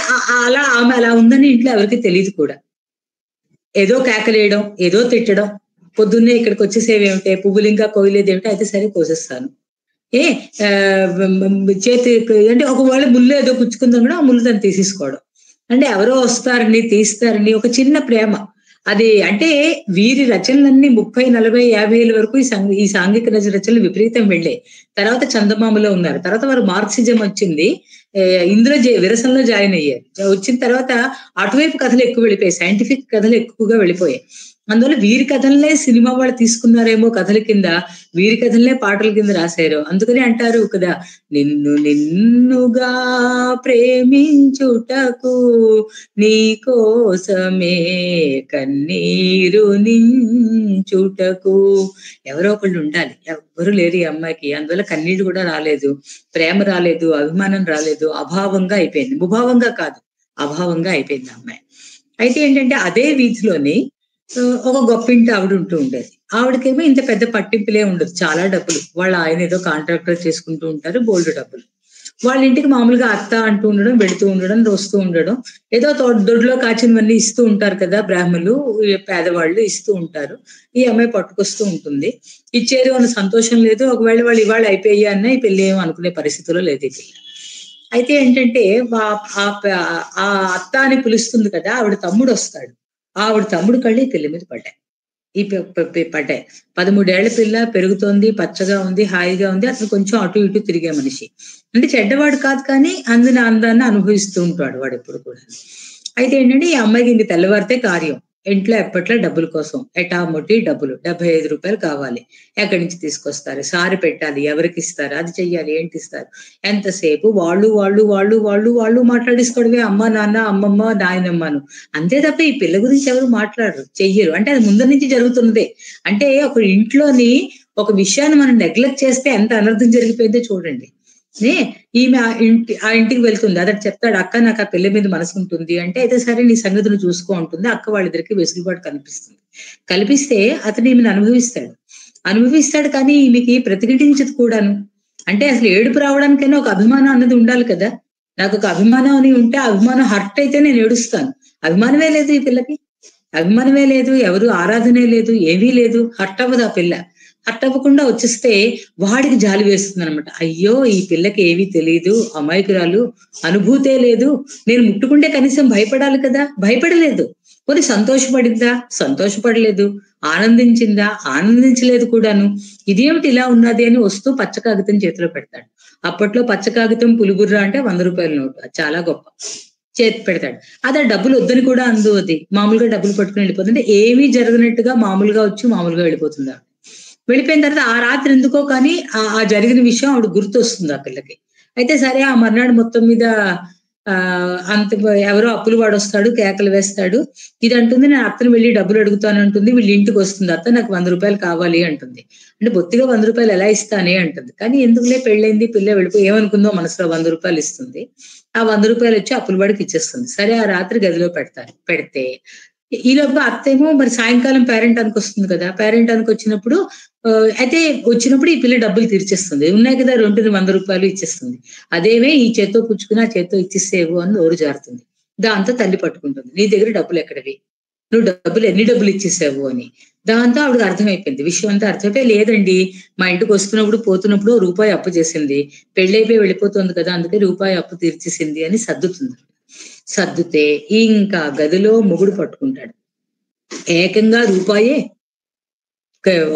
ఆమె అలా ఉందని ఇంట్లో ఎవరికి తెలియదు కూడా. ఏదో కేకలేయడం, ఏదో తిట్టడం, పొద్దున్నే ఇక్కడికి వచ్చేసేవేమిటే, పువ్వులు ఇంకా కోయలేదేమిటో, అయితే సరే కోసేస్తాను, చేతి అంటే ఒకవేళ ముళ్ళు ఏదో పుచ్చుకుందాం కూడా ఆ ముళ్ళు దాన్ని తీసేసుకోవడం, అంటే ఎవరో వస్తారని తీస్తారని ఒక చిన్న ప్రేమ. అది అంటే వీరి రచనలన్నీ 30, 40, 50 వరకు ఈ సాంఘిక రచనలు విపరీతం వెళ్ళాయి. తర్వాత చందమామలో ఉన్నారు, తర్వాత వారు మార్క్సిజం వచ్చింది, ఇందులో విరసంలో జాయిన్ అయ్యారు. వచ్చిన తర్వాత అటువైపు కథలు ఎక్కువ వెళ్ళిపోయాయి, సైంటిఫిక్ కథలు ఎక్కువగా వెళ్ళిపోయాయి. అందువల్ల వీరి కథలనే సినిమా వాళ్ళు తీసుకున్నారేమో కథల కింద, వీరి కథలనే పాటల కింద రాశారు. అందుకని అంటారు కదా, నిన్నుగా ప్రేమించుటకు నీ కోసమే కన్నీరు నించుటకు. ఎవరో ఒకళ్ళు ఉండాలి, ఎవ్వరు లేరు ఈ అమ్మాయికి. అందువల్ల కన్నీళ్ళు కూడా రాలేదు, ప్రేమ రాలేదు, అభిమానం రాలేదు, అభావంగా అయిపోయింది. ముభావంగా కాదు, అభావంగా అయిపోయింది అమ్మాయి. అయితే ఏంటంటే అదే వీధిలోని ఒక గొప్పింటి ఆవిడ ఉంటూ ఉండేది. ఆవిడకేమో ఇంత పెద్ద పట్టింపులే ఉండదు, చాలా డబ్బులు. వాళ్ళ ఆయన ఏదో కాంట్రాక్టర్ చేసుకుంటూ ఉంటారు, బోల్డ్ డబ్బులు. వాళ్ళ ఇంటికి మామూలుగా అత్త అంటూ ఉండడం, వెళుతూ ఉండడం, వస్తూ ఉండడం, ఏదో దొడ్లో కాచినవన్నీ ఇస్తూ ఉంటారు కదా బ్రాహ్మణులు, పేదవాళ్ళు ఇస్తూ ఉంటారు. ఈ అమ్మాయి పట్టుకొస్తూ ఉంటుంది. ఇచ్చేది అన్న సంతోషం లేదు, ఒకవేళ వాళ్ళు ఇవాళ అయిపోయా అన్న ఈ పెళ్లి ఏమో అనుకునే పరిస్థితిలో లేదు ఈ పిల్ల. అయితే ఏంటంటే ఆ అత్త అని పిలుస్తుంది కదా, ఆవిడ తమ్ముడు వస్తాడు. ఆవిడ తమ్ముడు కళ్ళి పిల్ల మీద పడ్డాయి. 13 ఏళ్ల పిల్ల, పెరుగుతోంది, పచ్చగా ఉంది, హాయిగా ఉంది. అతను కొంచెం అటు ఇటు తిరిగే మనిషి, అంటే చెడ్డవాడు కాదు, కానీ అందాన్ని అనుభవిస్తూ ఉంటాడు వాడు ఎప్పుడు కూడా. అయితే ఏంటంటే ఈ అమ్మాయికి ఇంక తెల్లవారితే కార్యం. ఇంట్లో ఎప్పట్లో డబ్బుల కోసం ఎటామొట్టి డబ్బులు, 75 రూపాయలు కావాలి. ఎక్కడి నుంచి తీసుకొస్తారు, సారి పెట్టాలి, ఎవరికి ఇస్తారు, అది చెయ్యాలి, ఏంటి ఇస్తారు, ఎంతసేపు వాళ్ళు మాట్లాడేసుకోవడమే, అమ్మ నాన్న, అమ్మమ్మ, నాయనమ్మను, అంతే తప్ప ఈ పిల్ల గురించి ఎవరు మాట్లాడరు, చెయ్యరు. అంటే అది ముందు నుంచి జరుగుతున్నదే. అంటే ఒక ఇంట్లోని ఒక విషయాన్ని మనం నెగ్లెక్ట్ చేస్తే ఎంత అనర్థం జరిగిపోయిందో చూడండి. ఈమె ఆ ఇంటికి వెళ్తుంది, అతడు చెప్తాడు, అక్క నాకు ఆ పిల్ల మీద మనసు ఉంటుంది అంటే, అయితే సరే నీ సంగతిని చూసుకో ఉంటుంది. అక్క వాళ్ళిద్దరికి వెసులుబాటు కల్పిస్తే అతను ఈమెను అనుభవిస్తాడు. కానీ ఈమెకి ప్రతిఘటించదు కూడాను. అంటే అసలు ఏడుపు రావడానికైనా ఒక అభిమానం అన్నది ఉండాలి కదా. నాకు ఒక అభిమానం అని ఉంటే, అభిమానం హర్ట్ అయితే నేను ఏడుస్తాను. అభిమానమే లేదు ఈ పిల్లకి, అభిమానమే లేదు, ఎవరు ఆరాధనే లేదు, ఏమీ లేదు. హర్ట్ అవ్వదు ఆ పిల్ల. హర్ట్ అవ్వకుండా వచ్చేస్తే వాడికి జాలి వేస్తుంది అనమాట. అయ్యో ఈ పిల్లకి ఏమీ తెలియదు, అమాయకురాలు, అనుభూతే లేదు, నేను ముట్టుకుంటే కనీసం భయపడాలి కదా, భయపడలేదు. కొన్ని సంతోషపడలేదు. ఆనందించలేదు కూడాను. ఇదేమిటి ఇలా ఉన్నది అని వస్తూ పచ్చ కాగితం చేతిలో పెడతాడు. అప్పట్లో పచ్చ కాగితం పులిగుర్ర అంటే 100 రూపాయల నోటు, అది చాలా గొప్ప. చేతి పెడతాడు. అది ఆ డబ్బులు వద్దని కూడా అందు. అది మామూలుగా డబ్బులు పట్టుకుని వెళ్ళిపోతుంది. అంటే ఏమీ జరగనట్టుగా మామూలుగా వెళ్ళిపోతుంది. వెళ్ళిపోయిన తర్వాత ఆ రాత్రి ఎందుకో కానీ ఆ జరిగిన విషయం ఆవిడ గుర్తొస్తుంది ఆ పిల్లకి. అయితే సరే ఆ మర్నాడు మొత్తం మీద అంత ఎవరో అప్పులు వాడు వస్తాడు, కేకలు వేస్తాడు. ఇది అంటుంది, నేను అత్తను వెళ్ళి డబ్బులు అడుగుతాను అంటుంది. వీళ్ళ ఇంటికి వస్తుంది, అత్త నాకు 100 రూపాయలు కావాలి అంటుంది. అంటే బొత్తిగా 100 రూపాయలు ఎలా ఇస్తానే అంటుంది. కానీ ఎందుకులే, పెళ్ళైంది, పిల్ల వెళ్ళిపోయి ఏమనుకుందో మనసులో 100 రూపాయలు ఇస్తుంది. ఆ 100 రూపాయలు వచ్చి అప్పుల వాడికి ఇచ్చేస్తుంది. సరే ఆ రాత్రి గదిలో పెడితే ఈలోపు అత్తేమో మరి సాయంకాలం పేరెంటానికి వస్తుంది కదా. పేరెంటానికి వచ్చినప్పుడు ఈ పిల్ల డబ్బులు తీర్చేస్తుంది. ఉన్నాయి కదా 100 రూపాయలు ఇచ్చేస్తుంది. అదేమే ఈ చేత్తో పుచ్చుకుని ఆ చేత్తో ఇచ్చేసేవు అని నోరు జారుతుంది. దాంతో తల్లి పట్టుకుంటుంది, నీ దగ్గర డబ్బులు ఎక్కడవి, నువ్వు ఎన్ని డబ్బులు ఇచ్చేసావు అని. దాంతో ఆవిడకి అర్థమైపోయింది, విషయం అంతా అర్థమైపోయి, లేదండి మా ఇంటికి వస్తున్నప్పుడు పోతున్నప్పుడు రూపాయి అప్పు చేసింది, పెళ్ళైపోయి వెళ్ళిపోతుంది కదా, అందుకే రూపాయి అప్పు తీర్చేసింది అని సర్దుతే ఇంకా గదిలో మొగుడు పట్టుకుంటాడు. ఏకంగా రూపాయే,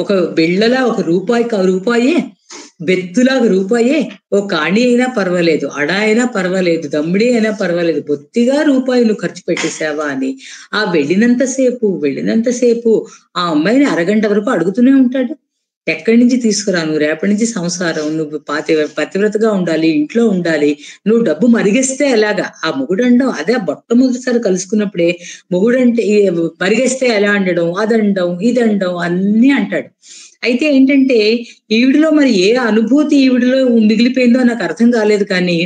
ఒక బిళ్ళలా ఒక రూపాయే, బెత్తులాగా రూపాయే, ఓ కాణి అయినా పర్వాలేదు, అడా అయినా పర్వాలేదు, దమ్ముడి అయినా పర్వాలేదు, బొత్తిగా రూపాయి నువ్వు ఖర్చు పెట్టేశావా అని ఆ వెళ్ళినంతసేపు ఆ అమ్మాయిని అరగంట వరకు అడుగుతూనే ఉంటాడు. ఎక్కడి నుంచి తీసుకురా, నువ్వు రేపటి నుంచి సంసారం, నువ్వు పతివ్రతగా ఉండాలి, ఇంట్లో ఉండాలి, నువ్వు డబ్బు మరిగేస్తే ఎలాగా. ఆ మొగుడండం అదే మొట్టమొదటిసారి కలుసుకున్నప్పుడే మొగుడంటే మరిగేస్తే ఎలా అండడం, ఇదండం అన్ని అంటాడు. అయితే ఏంటంటే ఈవిడిలో మరి ఏ అనుభూతి ఈవిడిలో మిగిలిపోయిందో నాకు అర్థం కాలేదు. కానీ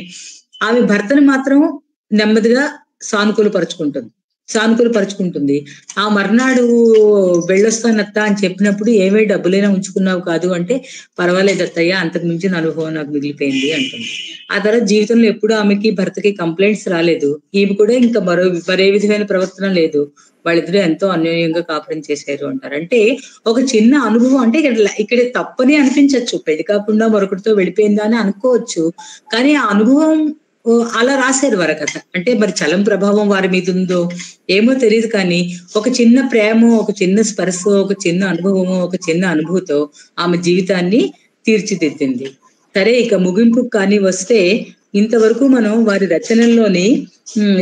ఆమె భర్తను మాత్రం నెమ్మదిగా సానుకూలపరుచుకుంటుంది. ఆ మర్నాడు వెళ్ళొస్తానత్త అని చెప్పినప్పుడు, ఏమే డబ్బులైనా ఉంచుకున్నావు కాదు అంటే, పర్వాలేదు అత్తయ్య, అంతకు మించిన అనుభవం నాకు మిగిలిపోయింది అంటుంది. ఆ తర్వాత జీవితంలో ఎప్పుడు ఆమెకి భర్తకి కంప్లైంట్స్ రాలేదు. ఈమె కూడా ఇంకా మరే విధమైన ప్రవర్తన లేదు. వాళ్ళిద్దరూ ఎంతో అన్యోన్యంగా కాపురం చేశారు అంటారు. అంటే ఒక చిన్న అనుభవం, అంటే ఇక్కడ తప్పని అనిపించవచ్చు, పెళ్లి కాకుండా మరొకటితో వెళ్ళిపోయిందా అని అనుకోవచ్చు. కానీ ఆ అనుభవం అలా రాశారు వరకథ. అంటే మరి చలం ప్రభావం వారి మీద ఉందో ఏమో తెలియదు. కానీ ఒక చిన్న ప్రేమ, ఒక చిన్న స్పర్శ, ఒక చిన్న అనుభవము, ఒక చిన్న అనుభూతో ఆమె జీవితాన్ని తీర్చిదిద్దింది. సరే, ఇక ముగింపు కానీ వస్తే, ఇంతవరకు మనం వారి రచనల్లోని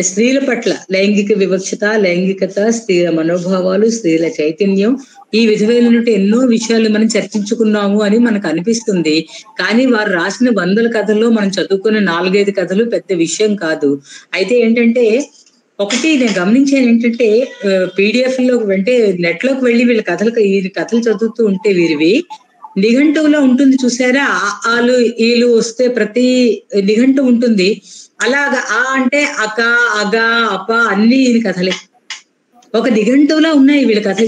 స్త్రీల పట్ల లైంగిక వివక్షత, లైంగికత, స్త్రీల మనోభావాలు, స్త్రీల చైతన్యం, ఈ విధమైనటువంటి ఎన్నో విషయాలు మనం చర్చించుకున్నాము అని మనకు అనిపిస్తుంది. కానీ వారు రాసిన 100 కథల్లో మనం చదువుకున్న 4-5 కథలు పెద్ద విషయం కాదు. అయితే ఏంటంటే, ఒకటి నేను గమనించాను ఏంటంటే, PDF లో అంటే నెట్ లోకి వెళ్ళి ఈ కథలు చదువుతూ ఉంటే వీరివి నిఘంటువులో ఉంటుంది చూసారా, ఆలు ఈలు వస్తే ప్రతి నిఘంటు ఉంటుంది. అలాగా ఆ అంటే అక, అగ, అప అన్ని ఈయన కథలే ఒక నిఘంటువులో ఉన్నాయి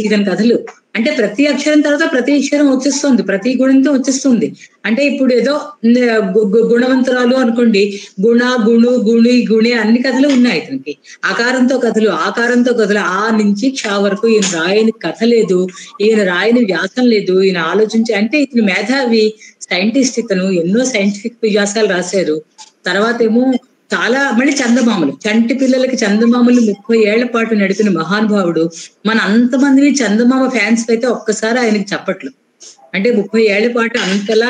ఇతని కథలు. అంటే ప్రతి అక్షరం తర్వాత ప్రతి అక్షరం వచ్చేస్తుంది, ప్రతి గుణంతో వచ్చేస్తుంది. అంటే ఇప్పుడు ఏదో గుణవంతురాలు అనుకోండి, గుణ, గుణు, గుణి, గుణి అన్ని కథలు ఉన్నాయి ఇతనికి. ఆకారంతో కథలు ఆ నుంచి క్ష వరకు ఈయన రాయని కథ లేదు, ఈయన రాయని వ్యాసం లేదు. ఈయన ఆలోచించి, అంటే ఇతను మేధావి, సైంటిస్ట్, ఇతను ఎన్నో సైంటిఫిక్ వ్యాసాలు రాశారు. తర్వాత ఏమో చాలా మళ్ళీ చందమామలు, చంటి పిల్లలకి చందమామలు 30 ఏళ్ల పాటు నడిపిన మహానుభావుడు. మన అంతమంది చందమామ ఫ్యాన్స్ అయితే ఒక్కసారి ఆయనకి చప్పట్లు. అంటే 30 ఏళ్ల పాటు అంతలా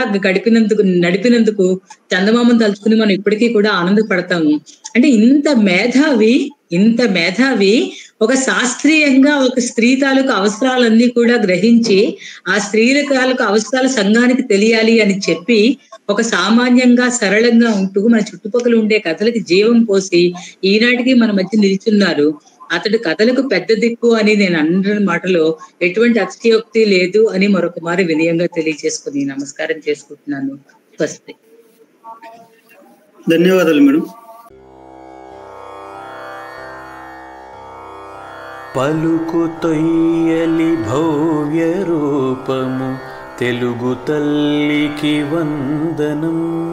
నడిపినందుకు చందమామను తలుచుకుని మనం ఇప్పటికీ కూడా ఆనందపడతాము. అంటే ఇంత మేధావి ఒక శాస్త్రీయంగా ఒక స్త్రీ తాలూకు అవసరాలన్నీ కూడా గ్రహించి, ఆ స్త్రీల తాలూకు అవసరాలు సంఘానికి తెలియాలి అని చెప్పి, ఒక సామాన్యంగా సరళంగా ఉంటూ మన చుట్టుపక్కల ఉండే కథలకి జీవం పోసి ఈనాటికి మన మధ్య నిలిచున్నారు. అతడు కథలకు పెద్ద దిక్కు అని నేను అన్న మాటలో ఎటువంటి అతిశయోక్తి లేదు అని మరొక మారి వినయంగా తెలియజేసుకుని నమస్కారం చేసుకుంటున్నాను. స్వస్తి. ధన్యవాదాలు మేడం. పలుకు తొయ్యలి భవ్య రూపము తెలుగు తల్లికి వందనం.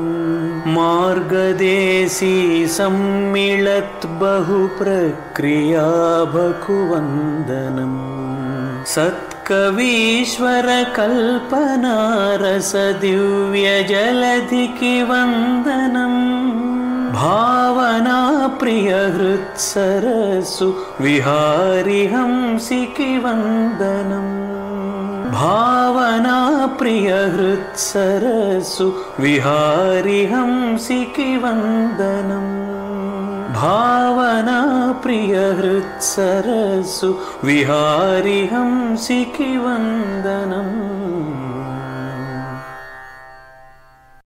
మార్గదేశీ సమ్మిళత్ బహు ప్రక్రియాభకు వందనం. సత్కవీశ్వర కల్పనారస దివ్య జలధికి వందనం. భావనా ప్రియ హృత్సరసు విహారి హంసికి వందనం. భావనా ప్రియ హృత్సరసు విహారి హంసికి వందనం. భావనా ప్రియ హృత్సరసు విహారి హంసికి వందనం.